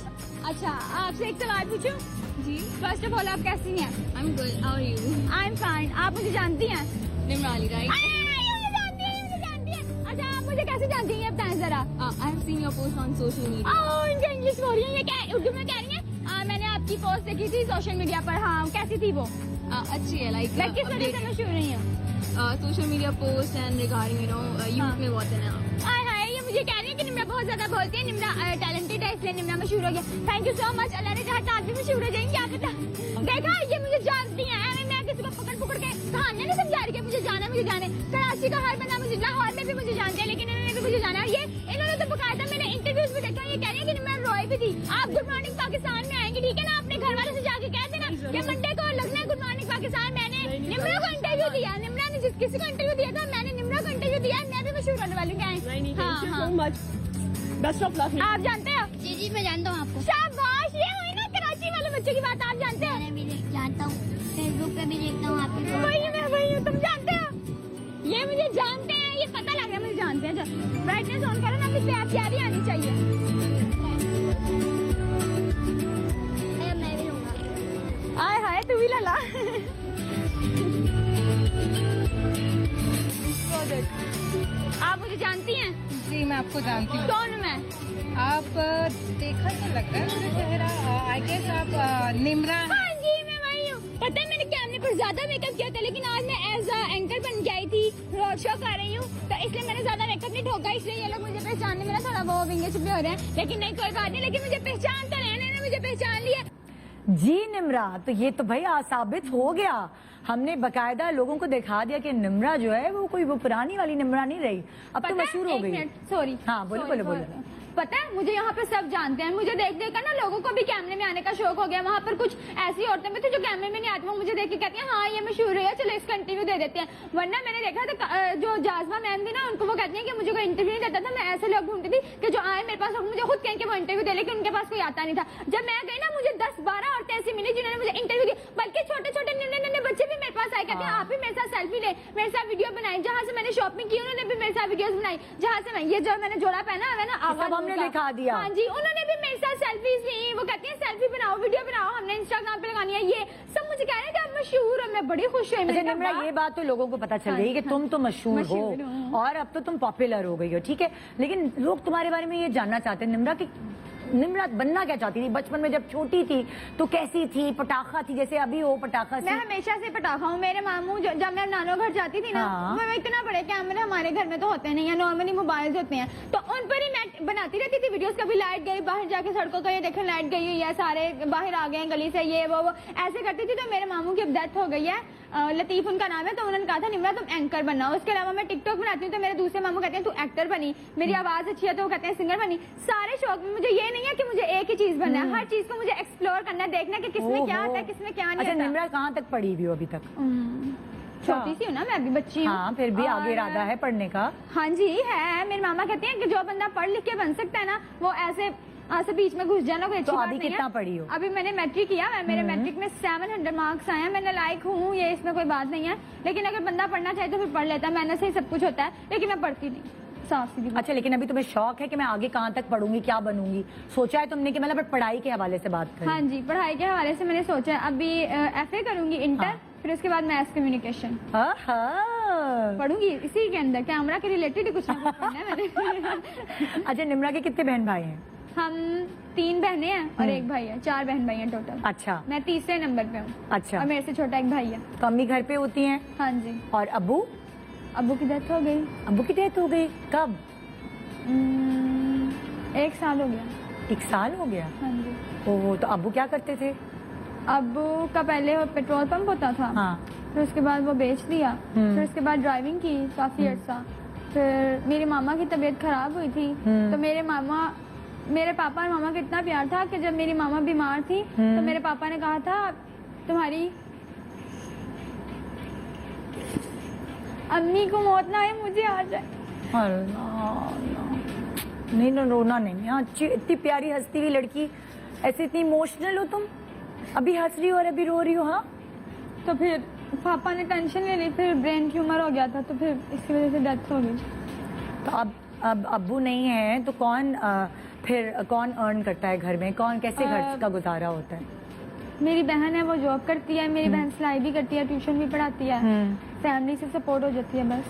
अच्छा आपसे एक सवाल पूछूं? जी। फर्स्ट ऑफ ऑल आप कैसी हैं? I'm good. How are you? I am fine. आप मुझे जानती हैं? Nimra Ali, right? मुझे जानती है, मुझे जानती है। अच्छा आप मुझे कैसे जानती हैं बताएं जरा। I have seen your post on social media. इनका इंग्लिश बोल रही है, ये क्या उर्दू में कह रही है? मैंने आपकी पोस्ट देखी थी सोशल मीडिया पर। हाँ कैसी थी वो? अच्छी है, like मैं किस वजह से मशहूर रही हूँ? social media post and regarding youth में बहुत है ना। हाय हाय ये मुझे कह रही है कि निम्रा बहुत ज्यादा बोलती है, निम्रा टैलेंटेड है इसलिए निम्रा मशहूर हो गया। Thank you so much. Allah ने चाहा तो आप भी मशहूर हो जाएंगे, क्या पता। देखा ये मुझे जानती हैं। अरे मैं किसी को पकड़ पकड़ के कहानियां नहीं समझा रही कि मुझे जाना मुझे जाने। कराची का हर बंदा मुझे, लाहौर में भी मुझे जानते हैं, लेकिन इन्होंने भी मुझे जाना। और ये इन्होंने तो बकायदा मैंने इंटरव्यूज भी देखा, ये कह रही है कि निम्रा रॉय भी थी। आप गुड मॉर्निंग पाकिस्तान में आएंगे ठीक है ना? अपने घर वालों से जाके कह देना कि मंडे को लगना है गुड मॉर्निंग पाकिस्तान। मैंने निम्रा को इंटरव्यू दिया, निम्रा ने जिस किसी को इंटरव्यू दिया था मैंने निम्रा को इंटरव्यू दिया। मैं भी मशहूर होने वाली हूँ। हाँ हाँ बेस्ट ऑफ लक। आप जानते हो? जी जी मैं जानता हूँ आपको। शाबाश, ये हुई ना कराची वाले बच्चे की बात। आप जानते हो? मैं भी जानता हूँ, फेसबुक पे भी देखता हूँ आपको। वही हूँ, तुम जानते हो? ये मुझे जानते हैं, ये पता लग रहा है मुझे जानते हैं। ब्राइटनेस ऑन करो ना, फिर प्यार प्यारी आनी चाहिए। मैं भी लूँगा। आय हाय तू भी लला। आप मुझे जानती हैं? जी मैं आपको जानती हूँ। कौन हूँ मैं? आप देखा तो लग रहा है मुझे चेहरा। आई गेस आप निम्रा हैं। हाँ जी मैं वही हूँ। पता है मैंने कैमरे पर ज्यादा मेकअप किया था, लेकिन आज मैं एज अ एंकर बन के आई थी, रोड शो कर रही हूँ, तो इसलिए मैंने ज्यादा मेकअप नहीं ठोका, इसलिए ये लोग मुझे पहचानने में ना थोड़ा वो विंगे छुपे हो रहे हैं। लेकिन नहीं कोई बात नहीं, लेकिन मुझे पहचान तो रहे हैं, मुझे पहचान लिया। जी निम्रा, तो ये तो भाई साबित हो गया। हमने बकायदा लोगों को दिखा दिया कि निम्रा जो है वो कोई वो पुरानी वाली निम्रा नहीं रही, अब तो मशहूर हो गई। सॉरी। हाँ बोलो बोलो बोलो। पता है मुझे यहाँ पे सब जानते हैं। मुझे देख देख कर ना लोगों को भी कैमरे में आने का शौक हो गया। वहाँ पर कुछ ऐसी औरतें भी थी जो कैमरे में नहीं आती, वो मुझे देख के कहती हैं हाँ ये मशहूर है, चलो इसका इंटरव्यू दे देते हैं। वरना मैंने देखा था जो जाजमा मैम थी ना, उनको वो कहती हैं कि मुझे कोई इंटरव्यू नहीं देता था। मैं ऐसे लोग ढूंढती थी कि जो आए मेरे पास मुझे खुद कहें कि वो इंटरव्यू दे, लेकिन उनके पास कोई आता नहीं था। जब मैं गई ना मुझे 10-12 औरतें ऐसी मिली जिन्होंने मुझे इंटरव्यू दी, बल्कि छोटे छोटे नन्हे बच्चे भी मेरे पास आए, कहते हैं आप भी मेरे साथ सेल्फी ले, मेरे साथ वीडियो बनाई। जहाँ से मैंने शॉपिंग की उन्होंने भी मेरे साथ वीडियोस बनाई। जहाँ से मैं ये जो मैंने जोड़ा पहना है ना, सब हमने दिखा दिया। हाँ जी उन्होंने भी मेरे साथ सेल्फीज ली। वो कहती हैं सेल्फी बनाओ, वीडियो बनाओ, हमने इंस्टाग्राम पे लगानी है। ये सब मुझे कह रहे हैं कि आप मशहूर हो। मैं बड़ी खुश हुई। अच्छा निम्रा, ये बात तो लोगों को पता चल गई कि तुम तो मशहूर हो मशहूर और अब तो तुम पॉपुलर हो गई हो, ठीक है। लेकिन लोग तुम्हारे बारे में ये जानना चाहते हैं निम्रा कि निम्रा बनना क्या चाहती थी बचपन में? जब छोटी थी तो कैसी थी? पटाखा थी जैसे अभी हो पटाखा मैं हमेशा से पटाखा हूँ। मेरे मामू जब मैं नानो घर जाती थी ना, हाँ। मैं इतना बड़े कैमरे हमारे घर में तो होते नहीं है, नॉर्मली मोबाइल होते हैं, तो उन पर ही मैं बनाती रहती थी वीडियोस। कभी लाइट गई बाहर जाके सड़कों का, ये देखें लाइट गई हुई है, सारे बाहर आ गए गली से, ये वो ऐसे करती थी। तो मेरे मामू की अब डेथ हो गई है, लतीफ उनका नाम है, तो उन्होंने कहा था निम्रा तुम एंकर बनना। उसके अलावा मैं टिकटॉक बनाती हूँ, तो मेरे दूसरे मामू कहते हैं तू एक्टर बनी। मेरी आवाज अच्छी है तो वो कहते हैं सिंगर बनी। सारे शौक में मुझे ये नहीं है कि मुझे एक ही चीज बनना है, हर चीज को मुझे एक्सप्लोर करना है, देखना कि किसमें क्या आता है किसमें क्या नहीं अच्छा आता। निम्रा कहाँ तक पढ़ी हुई हो अभी तक? छोटी सी हूँ ना मैं, अभी बच्ची हूँ। हाँ फिर भी आगे और- इरादा है पढ़ने का? हाँ जी है। मेरे मामा कहते हैं कि जो बंदा पढ़ लिख के बन सकता है ना, वो ऐसे बीच में घुस जाना कोई अच्छी तो बात अभी नहीं कितना है। पढ़ी हो? अभी मैंने मैट्रिक किया है, मेरे मैट्रिक में 700 मार्क्स आए हैं। मैं नालायक हूँ, ये इसमें कोई बात नहीं है, लेकिन अगर बंदा पढ़ना चाहे तो फिर पढ़ लेता है। मेहनत से ही सब कुछ होता है, लेकिन मैं पढ़ती नहीं, साफ सीधी बात। अच्छा लेकिन अभी तुम्हें शौक है कि मैं आगे कहाँ तक पढ़ूंगी, क्या बनूंगी? सोचा है तुमने कि मतलब पढ़ाई के हवाले से बात करें? हाँ जी पढ़ाई के हवाले से मैंने सोचा है। अभी FA करूंगी इंटर, हाँ। फिर उसके बाद मैथ्स कम्युनिकेशन आहा। पढ़ूंगी इसी के अंदर, कैमरा के रिलेटेड ही कुछ ना कुछ पढ़ना है मैंने। अच्छा, निम्रा के कितने बहन भाई हैं? हम 3 बहनें हैं और 1 भाई है, 4 बहन भाई हैं टोटल। अच्छा मैं तीसरे नंबर पे हूँ अच्छा। और मेरे से छोटा 1 भाई है। तो अम्मी घर पे होती हैं हाँ जी। और अब्बू? अब्बू की डेथ हो गई। अब्बू की डेथ हो गई कब? 1 साल हो गया। 1 साल हो गया। हाँ जी। ओह, तो अब्बू क्या करते थे? अब्बू का पहले वो पेट्रोल पंप होता था, हाँ। फिर उसके बाद वो बेच दिया। फिर उसके बाद ड्राइविंग की काफी अर्सा। फिर मेरी मामा की तबीयत खराब हुई थी, तो मेरे पापा और मामा का इतना प्यार था कि जब मेरी मामा बीमार थी तो मेरे पापा ने कहा था तुम्हारी अम्मी को मौत ना आए, मुझे आ जाए। अल्लाह, नहीं ना, रोना नहीं। हाँ, अच्छी इतनी प्यारी हंसती हुई लड़की, ऐसे इतनी इमोशनल हो तुम, अभी हंस रही हो और अभी रो रही हो। हाँ, तो फिर पापा ने टेंशन ले ली, फिर ब्रेन ट्यूमर हो गया था, तो फिर इसकी वजह से डेथ हो गई। तो अब अब्बू नहीं है तो फिर कौन अर्न करता है घर में? कौन कैसे घर का गुजारा होता है? मेरी बहन है, वो जॉब करती है। मेरी बहन सिलाई भी करती है, ट्यूशन भी पढ़ाती है। फैमिली से सपोर्ट हो जाती है बस।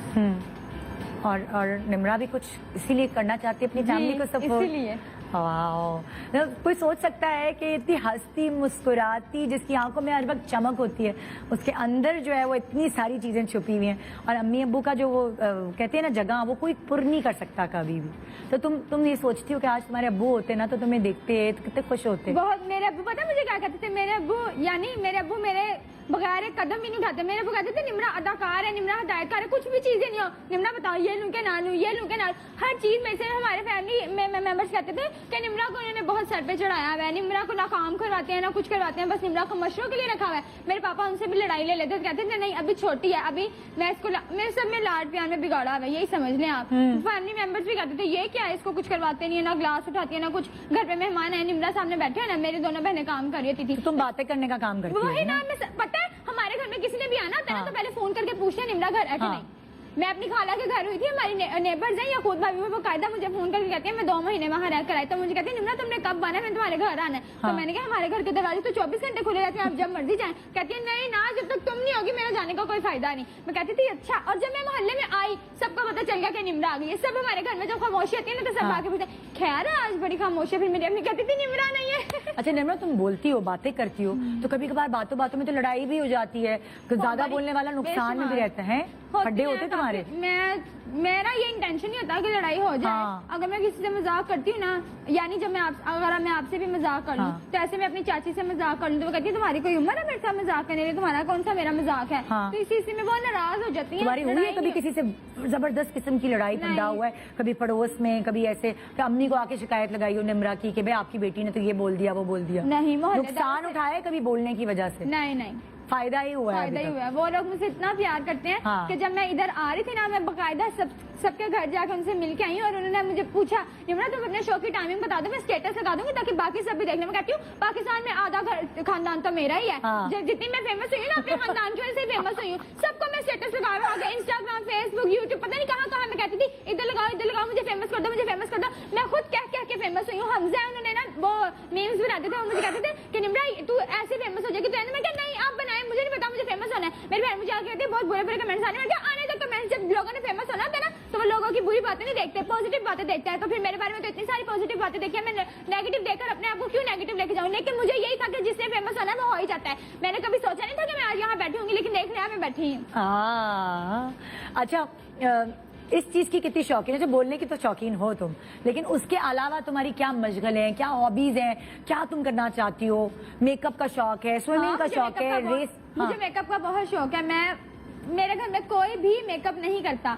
और निम्रा भी कुछ इसीलिए करना चाहती है अपनी फैमिली को सपोर्ट? इसीलिए। वाह, कोई सोच सकता है कि इतनी हंसती मुस्कुराती, जिसकी आंखों में हर वक्त चमक होती है, उसके अंदर जो है वो इतनी सारी चीजें छुपी हुई हैं। और अम्मी अब्बू का जो वो कहते हैं ना जगह, वो कोई पुर नहीं कर सकता कभी भी। तो तुम ये सोचती हो कि आज तुम्हारे अब्बू होते ना तो तुम्हें देखते तो कितने खुश होते? बहुत। मेरे अब्बू पता है मुझे क्या कहते थे? मेरे अब्बू मेरे बगैर एक कदम भी नहीं उठाते। मेरे अब्बू कहते थे निम्रा अदाकार है, निम्रा हदायतकार है, कुछ भी चीजें नहीं हो, निम्रा बताओ ये लूं के ना लूं, ये लूं के ना लूं। हर चीज में से हमारे फैमिली मेंबर्स कहते थे कि निम्रा को उन्होंने बहुत सर पे चढ़ाया हुआ है, निम्रा को ना काम करवाते हैं ना कुछ करवाते हैं, बस निम्रा को मशरों के लिए रखा हुआ है। मेरे पापा उनसे भी लड़ाई ले लेते थे, कहते थे नहीं अभी छोटी है, अभी मैं इसको मेरे सब में लाड प्यार में बिगाड़ा हुआ है, यही समझ लें आप। फैमिली मेंबर्स भी कहते थे ये क्या है, इसको कुछ करवाते नहीं है, ना ग्लास उठाती है ना कुछ। घर पे मेहमान है, निम्रा सामने बैठे है ना, मेरी दोनों बहनें काम कर रही थी। तुम बातें करने का काम करती वही हो ना, पता है हमारे घर में किसी ने भी आना होता है ना, तो पहले फोन करके पूछते हैं निम्रा घर है कि नहीं। मैं अपनी खाला के घर हुई थी, हमारी नेबर्स हैं या खुद भाभी, वो कायदा मुझे फोन करके कहती है मैं 2 महीने वहाँ रह कर आई, तो मुझे कहती है निम्रा तुमने कब आना है, मैं तुम्हारे घर आना है। तो मैंने कहा हमारे घर के दरवाजे तो 24 घंटे खुले रहते हैं, आप जब मर्जी जाएं। कहती है नहीं ना, जब तक तुम नहीं होगी मेरा जाने का कोई फायदा नहीं। मैं कहती थी अच्छा। और जब मैं मोहल्ले में आई सबको पता चल गया कि निम्रा आ गई है। सब हमारे घर में जब खामोशी होती है ना तो सब आके पूछते खैर है आज बड़ी खामोशी। फिर मेरी अम्मी कहती थी निम्रा नहीं है। अच्छा निम्रा, तुम बोलती हो, बातें करती हो, तो कभी कभार बातों बातों में तो लड़ाई भी हो जाती है, तो ज्यादा बोलने वाला नुकसान में भी रहता है। खड्डे होते तुम्हारे? मेरा ये इंटेंशन नहीं होता कि लड़ाई हो जाए। अगर मैं किसी से मजाक करती हूँ ना, यानी जब अगर मैं आपसे भी मजाक कर लूँ तो ऐसे मैं अपनी चाची से मजाक कर लूँ तो वो कहती है तुम्हारी कोई उम्र है मेरे साथ मजाक करने की, तुम्हारा कौन सा मेरा मजाक है। तो इसी में वो नाराज हो जाती है। तुम्हारी हुई है कभी किसी से जबरदस्त किस्म की लड़ाई पंगा हुआ है? कभी पड़ोस में, कभी ऐसे कि अम्मी को आके शिकायत लगाई हो निम्रा की कि भाई आपकी बेटी ने तो ये बोल दिया वो बोल दिया? नहीं, नुकसान उठाए कभी बोलने की वजह से? नहीं, फायदा ही हुआ है। फायदा ही हुआ है। वो लोग मुझसे इतना प्यार करते हैं कि जब मैं इधर आ रही थी ना, मैं बकायदा सबके घर जाकर उनसे मिल के आई और उन्होंने मुझे पूछा निम्रा तुम अपने शो की टाइमिंग बता दो, मैं स्टेटस लगा दूंगी ताकि बाकी सब भी देख लें। मैं कहती हूँ पाकिस्तान में आधा खानदान तो मेरा ही है। जितनी मैं फेमस हुई ना अपने खानदान की वजह से फेमस हुई हूँ। सबको मैं स्टेटस लगा इंस्टाग्राम, फेसबुक, यूट्यूब, पता नहीं कहाँ मैं कहती थी इधर लगाओ मुझे फेमस कर दो, मुझे फेमस कर दो। मैं खुद कह के फेमस हुई हूँ। हमजा उन्होंने ना वो मीम्स बनाते थे और मुझे कहते थे कि निम्रा तू ऐसे फेमस हो जाएगी। तो मैं क्या नहीं आप बनाए, मुझे नहीं पता, मुझे फेमस होना है। मेरी बहन मुझे आके कहती है बहुत बुरे कमेंट्स आने। मैं आने तक कमेंट्स, जब लोगों ने फेमस होना होता है ना तो वो लोगों की बुरी बातें नहीं देखते, पॉजिटिव बातें देखते हैं। तो फिर मेरे बारे में तो इतनी सारी पॉजिटिव बातें देखी है, मैं नेगेटिव देखकर अपने आप को क्यों नेगेटिव लेके जाऊँ। लेकिन मुझे यही था कि जिससे फेमस होना है वो हो ही जाता है। मैंने कभी सोचा नहीं था कि मैं आज यहाँ बैठी होंगी, लेकिन देख लिया मैं बैठी हूँ। अच्छा, इस चीज की कितनी शौकीन है? जो बोलने की तो शौकीन हो तुम, लेकिन उसके अलावा तुम्हारी क्या मशगल है, क्या हॉबीज हैं, क्या तुम करना चाहती हो? मेकअप का शौक है, स्विमिंग का शौक है, रेस? मुझे मेकअप का बहुत शौक है। मेरे घर में कोई भी मेकअप नहीं करता।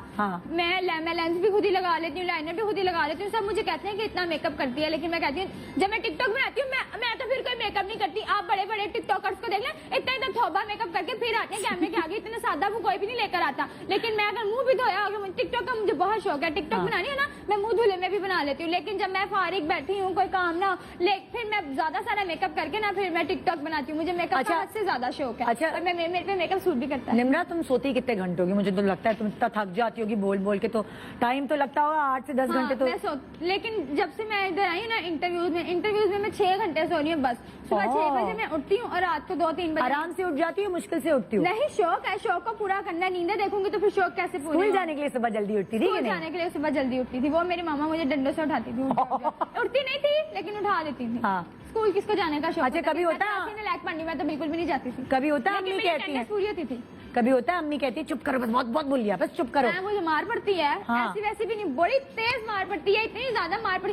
मैं लेंस भी खुद ही लगा लेती हूँ, लाइनर भी खुद ही लगा लेती हूँ। सब मुझे कहते हैं कि इतना मेकअप करती है, लेकिन मैं कहती हूँ जब मैं टिकटॉक बनाती हूँ मैं तो फिर कोई मेकअप नहीं करती। आप बड़े बड़े टिकटॉकर्स को देख लें, इतना थोबा मेकअप करके फिर आते हैं कैमरे के आगे, इतना सादा वो कोई भी नहीं लेकर आता। लेकिन मैं अगर मुंह भी धोया, अगर टिकटॉक का मुझे बहुत शौक है, टिकटॉक बनानी है ना, मैं मुंह धुले में भी बना लेती हूँ। लेकिन जब मैं फारिग बैठी हूँ कोई काम ना, फिर मैं ज्यादा सारा मेकअप करके ना फिर मैं टिकटॉक बनाती हूँ। मुझे मेकअप का से ज्यादा शौक है। अच्छा, मेरे पे मेकअप सूट भी करता है। निम्रा, तुम सोती कितने घंटे होगी? मुझे तो लगता है तुम इतना थक जाती होगी बोल बोल के, तो टाइम तो लगता होगा 8 से 10 घंटे तो। लेकिन जब से मैं इधर आई ना इंटरव्यूज में मैं 6 घंटे सो रही हूँ बस। सुबह 6 बजे मैं उठती हूँ और रात को 2-3 बजे आराम से उठ जाती हो, मुश्किल से उठती हो? नहीं, शौक है, शौक को पूरा करना। नींदें देखूंगी तो फिर शौक कैसे पूरा? स्कूल जाने के लिए सुबह जल्दी उठती थी कि स्कूल नहीं? जाने के लिए सुबह जल्दी उठती थी। वो मेरी मामा मुझे डंडों से उठाती थी। उठती नहीं थी लेकिन उठा देती थी। हाँ। स्कूल किसको जाने का शौक? अच्छा, कभी होता है? लायक पंडी में तो बिल्कुल भी नहीं जाती थी। कभी होता है लेकिन अम्मी मेरी कहती है, attendance पूरी होती थी। कभी होता है अम्मी कहती है चुप करो, बस बहुत बहुत बोल लिया, बस चुप करो। हाँ, मुझे मार पड़ती है। हाँ। ऐसी वैसी भी नहीं, बड़ी तेज मार पड़ती है, इतनी ज्यादा मार पड़ती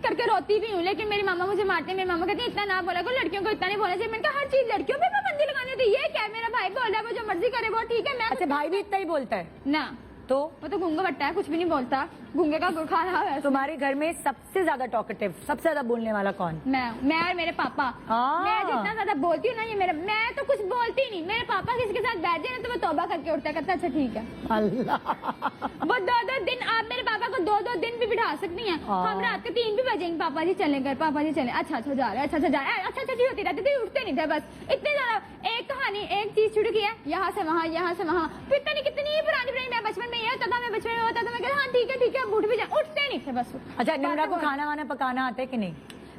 करके रोती भी हूँ। लेकिन मेरी मामा मुझे मारते हैं। मेरी मामा कहती है इतना ना बोला करो, लड़कियों को इतना नहीं बोलना चाहिए। मैंने कहा हर चीज लड़कियों पे पाबंदी लगाने दी। ये क्या, मेरा भाई बोल रहा है वो जो मर्जी करे वो ठीक है। मैं अच्छा, भाई भी इतना ही बोलता है? ना, तो वो तो गूंगा बट्टा है, कुछ भी नहीं बोलता। गूंगे का गुड़ खाना है। तुम्हारे घर में सबसे ज्यादा टॉकेटिव, सबसे ज्यादा बोलने वाला कौन? मैं और मेरे पापा। हाँ। मैं जितना ज्यादा बोलती हूँ ना, ये मैं तो कुछ बोलती नहीं। मेरे पापा किसी के साथ बैठ जाए ना तो मैं तौबा करके उठता कहता अच्छा ठीक है। अल्लाह। वो 2-2 दिन, आप मेरे पापा को 2-2 दिन भी बिठा सकती हैं। हाँ। हम रात के 3 भी बजेंगे, पापा जी चले गए, पापा जी चले, अच्छा अच्छा जा रहे, अच्छा अच्छा जा रहे, अच्छा अच्छा ठीक होती रहती थी, उठते नहीं थे बस। इतने ज्यादा एक कहानी, एक चीज छुड़ गई है, यहाँ से वहाँ, यहाँ से वहाँ। फिर पता नहीं कितनी पुरानी पुरानी, मैं बचपन में ये होता था, मैं बचपन में होता था, मैं कहता हाँ ठीक है अब उठ भी जा, उठते नहीं थे बस। अच्छा, निम्रा को खाना वाना पकाना आता है कि नहीं?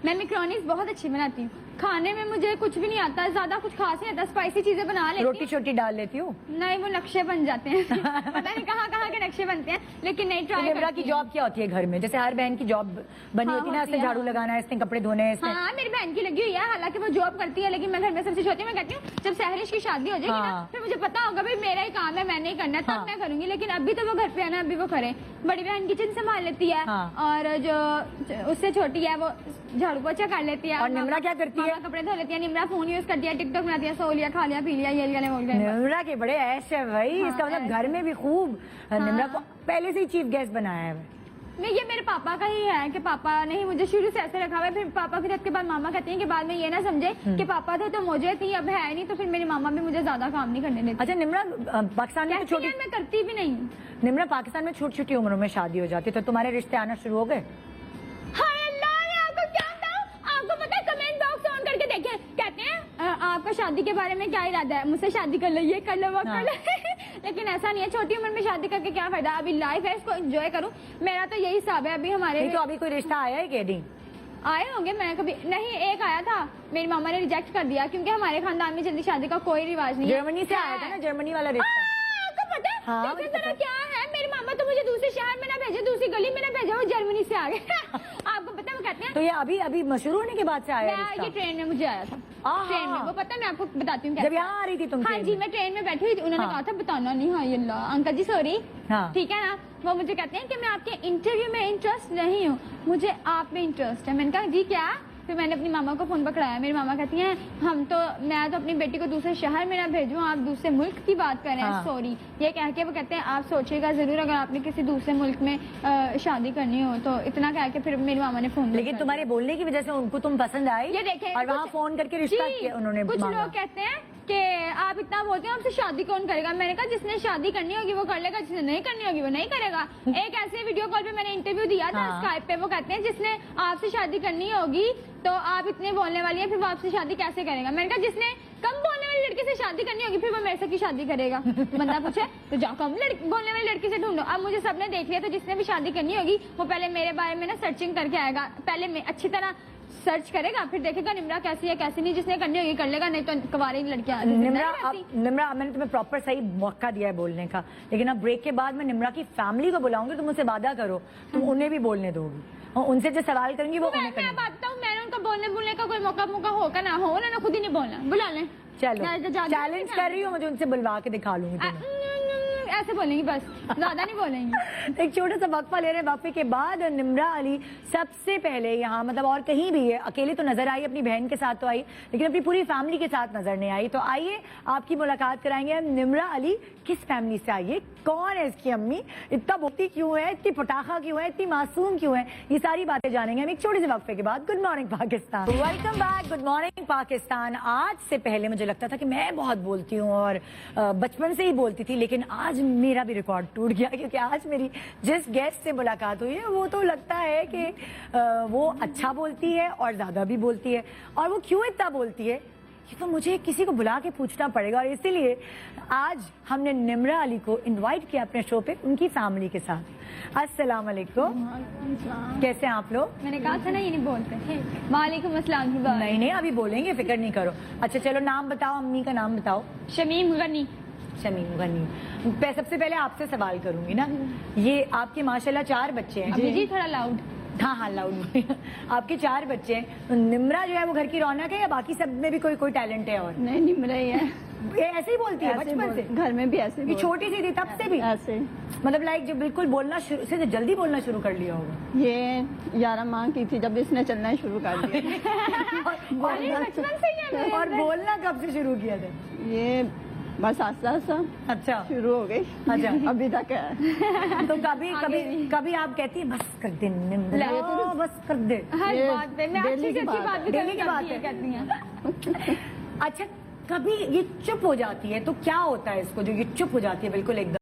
मैं मैक्रोनीज बहुत अच्छी बनाती हूँ। खाने में मुझे कुछ भी नहीं आता, ज्यादा कुछ खास नहीं आता, स्पाइसी चीजें बना लेती हूँ। रोटी छोटी डाल लेती हूँ? नहीं, वो नक्शे बन जाते हैं। पता नहीं कहाँ कहाँ के नक्शे बनते हैं, लेकिन नहीं ट्राई। निम्रा की जॉब क्या होती है घर में? जैसे हर बहन की जॉब बनी हाँ, होती है ना, होती इसने है। झाड़ू लगाना है, इसने कपड़े धोने हैं, इसने। हाँ, मेरी बहन की लगी हुई है, हालांकि वो जॉब करती है, लेकिन मैं घर में सबसे छोटी हूँ। मैं कहती हूँ जब सहरिश की शादी हो जाएगी हाँ। ना, फिर मुझे पता होगा भाई मेरा ही काम है, मैंने ही करना है, तब हाँ। मैं करूंगी। लेकिन अभी तो वो घर पे है ना, अभी वो करे। बड़ी बहन किचन संभाल लेती है, हाँ। और जो उससे छोटी है वो झाड़ू पोछा कर लेती है। और निम्रा क्या करती है? मामा कपड़े धो लेती है। निम्रा फोन यूज करती है, टिकटॉक बनाती है, सो लिया, खा लिया, पी लिया, ये लिया, वो लिया। निम्रा के बड़े ऐश है भाई। हाँ, इसका मतलब ऐश। घर में भी खूब निम्रा को पहले से ही चीफ गेस्ट बनाया है। नहीं, ये मेरे पापा का ही है कि पापा ने ही मुझे शुरू से ऐसे रखा हुआ है। फिर पापा की डेथ के बाद मामा कहती हैं कि बाद में ये ना समझे कि पापा थे तो मुझे थी, अब है नहीं, तो फिर मेरी मामा भी मुझे ज्यादा काम नहीं करने देती। अच्छा निम्रा, पाकिस्तान में तो कहती छोटी, हैं, मैं करती भी नहीं। निम्रा पाकिस्तान में छोटी छोटी उम्रों में शादी हो जाती है, तो तुम्हारे रिश्ते आना शुरू हो गए? हाय अल्लाह, मैं आपको क्या बताऊं? आपको पता है, कमेंट बॉक्स ऑन करके देखें, कहते हैं आपका शादी के बारे में क्या इरादा है, मुझसे शादी कर लो, ये कर लो, वो कर लो। लेकिन ऐसा नहीं है, छोटी उम्र में शादी करके क्या फायदा। अभी लाइफ है, इसको एंजॉय करूं। मेरा तो यही हिसाब है। अभी हमारे नहीं तो अभी कोई रिश्ता आया है कि नहीं? आए होंगे, मैं कभी नहीं, एक आया था, मेरी मामा ने रिजेक्ट कर दिया क्योंकि हमारे खानदान में जल्दी शादी का कोई रिवाज नहीं है। जर्मनी से आया था ना, जर्मनी वाला रिश्ता। आपको पता है? हाँ, देखो मुझे जरा पता है। क्या है, मेरे मामा तो मुझे दूसरे शहर में ना भेजे, दूसरी गली में ना भेजा, वो जर्मनी से आ गए। आपको पता है वो कहते हैं, तो ये अभी अभी मशहूर होने के बाद से आया है मैं ये रिश्ता? ट्रेन में मुझे आया था, आहा। ट्रेन में। वो पता है, मैं आपको बताती हूँ जब कैसे। यहाँ आ रही थी तुम हाँ ट्रेन जी, में? मैं ट्रेन में बैठी हुई थी, उन्होंने हाँ। कहा था बताना नहीं। हाँ अल्लाह, अंकल जी सॉरी, हाँ। ठीक है ना। वो मुझे कहते हैं कि मैं आपके इंटरव्यू में इंटरेस्ट नहीं हूँ, मुझे आप में इंटरेस्ट है। मैंने कहा जी क्या? फिर मैंने अपनी मामा को फोन पकड़ाया। मेरी मामा कहती हैं मैं तो अपनी बेटी को दूसरे शहर में ना भेजूं, आप दूसरे मुल्क की बात कर रहे हैं। हाँ। सॉरी, ये कह के वो कहते हैं आप सोचिएगा जरूर, अगर आपने किसी दूसरे मुल्क में शादी करनी हो तो। इतना कह के फिर मेरी मामा ने फोन लेकिन तुम्हारे बोलने की वजह से उनको तुम पसंद आई, ये देखें, और वहाँ कुछ- फोन करके रिश्ता जी, किया उन्होंने कुछ मांगा। लोग कहते हैं कि आप इतना बोलते हैं, आपसे शादी कौन करेगा। मैंने कहा जिसने शादी करनी होगी वो कर लेगा, जिसने नहीं करनी होगी वो नहीं करेगा। एक ऐसे वीडियो कॉल पे मैंने इंटरव्यू दिया था हाँ। स्काइप पे, वो कहते हैं जिसने आपसे शादी करनी होगी तो आप इतने बोलने वाली है, फिर वो आपसे शादी कैसे करेगा। मैंने कहा जिसने कम बोलने वाली लड़की से शादी करनी होगी फिर वो मेरे से की शादी करेगा। बंदा पूछे तो जाओ कम बोलने वाली लड़की से ढूंढो। अब मुझे सबने देख लिया, तो जिसने भी शादी करनी होगी वो पहले मेरे बारे में ना सर्चिंग करके आएगा, पहले मैं अच्छी तरह सर्च करेगा, फिर देखेगा निम्रा कैसी है कैसी नहीं। जिसने करनी होगी कर लेगा, नहीं तो कुंवारी लड़कियां। निम्रा, मैंने तुम्हें प्रॉपर सही मौका दिया है बोलने का, लेकिन अब ब्रेक के बाद मैं निम्रा की फैमिली को बुलाऊंगी, तुम उनसे वादा करो तुम उन्हें भी बोलने दोगी, और उनसे जो सवाल करेंगी वो उन्हें मैं करेंगी। बात बताऊं, मैंने उनका बोलने का कोई मौका होगा ना हो, उन्होंने खुद ही नहीं बोलना, बुला लें। चलो मैं चैलेंज कर रही हूँ, मुझे उनसे बुलवा के दिखा लूंगी तुम्हें। ऐसे बोलेंगी बस, ज्यादा नहीं बोलेंगी। एक छोटा सा वक्फा ले रहे हैं, वक्फे के बाद निम्रा अली सबसे पहले यहाँ, मतलब और कहीं भी है, अकेले तो नजर आई, अपनी बहन के साथ तो आई, लेकिन अपनी पूरी फैमिली के साथ नजर नहीं आई। तो आइए आपकी मुलाकात कराएंगे हम। निम्रा अली किस फैमिली से आई है, कौन है इसकी अम्मी, इतना बोलती क्यों है, इतनी पटाखा क्यों है, इतनी मासूम क्यों है, ये सारी बातें जानेंगे हम एक छोटे से वक्फे के बाद। Good morning Pakistan, welcome back, good morning Pakistan. आज से पहले मुझे लगता था कि मैं बहुत बोलती हूँ और बचपन से ही बोलती थी, लेकिन आज मेरा भी रिकॉर्ड टूट गया, क्योंकि आज मेरी जिस गेस्ट से मुलाकात हुई है वो तो लगता है कि वो अच्छा बोलती है और ज्यादा भी बोलती है। और वो क्यों इतना बोलती है ये तो मुझे किसी को बुला के पूछना पड़ेगा, और इसीलिए आज हमने निम्रा अली को इनवाइट किया अपने शो पे उनकी फैमिली के साथ। अस्सलाम वालेकुम, कैसे हैं आप लोग? मैंने कहा था ना ये नहीं बोलते। वालेकुम अस्सलाम। नहीं नहीं, अभी बोलेंगे, फिक्र नहीं करो। अच्छा चलो, नाम बताओ, अम्मी का नाम बताओ। शमीम गनी। शमीम गनी। सबसे पहले आपसे सवाल करूंगी ना, ये आपके माशाल्लाह 4 बच्चे हैं। अभी जी थोड़ा लाउड। हाँ लाउड। आपके 4 बच्चे हैं, तो निम्रा जो है वो घर की रौनक है या बाकी सब में भी कोई टैलेंट है? और नहीं निम्रा ही है, ये ऐसे ही बोलती है बचपन से? घर में भी ऐसे ये छोटी सी थी तब से भी ऐसे। मतलब लाइक जो बिल्कुल बोलना शुरू से जल्दी बोलना शुरू कर लिया होगा। ये 11 माह की थी जब इसने चलना शुरू कर दिया। अरे बचपन से ही है। और बोलना कब से शुरू किया था? ये बस आस्ता आस्ता अच्छा शुरू हो गई। अच्छा। अभी तक है। तो कभी आप कहती है बस कर दे निम्रा, बस कर दे? हर ये बात पे मैं अच्छी डेली से की अच्छी बात बात भी डेली की करती बात है, है। कहती हैं। अच्छा, कभी ये चुप हो जाती है तो क्या होता है इसको, जो ये चुप हो जाती है बिल्कुल एकदम?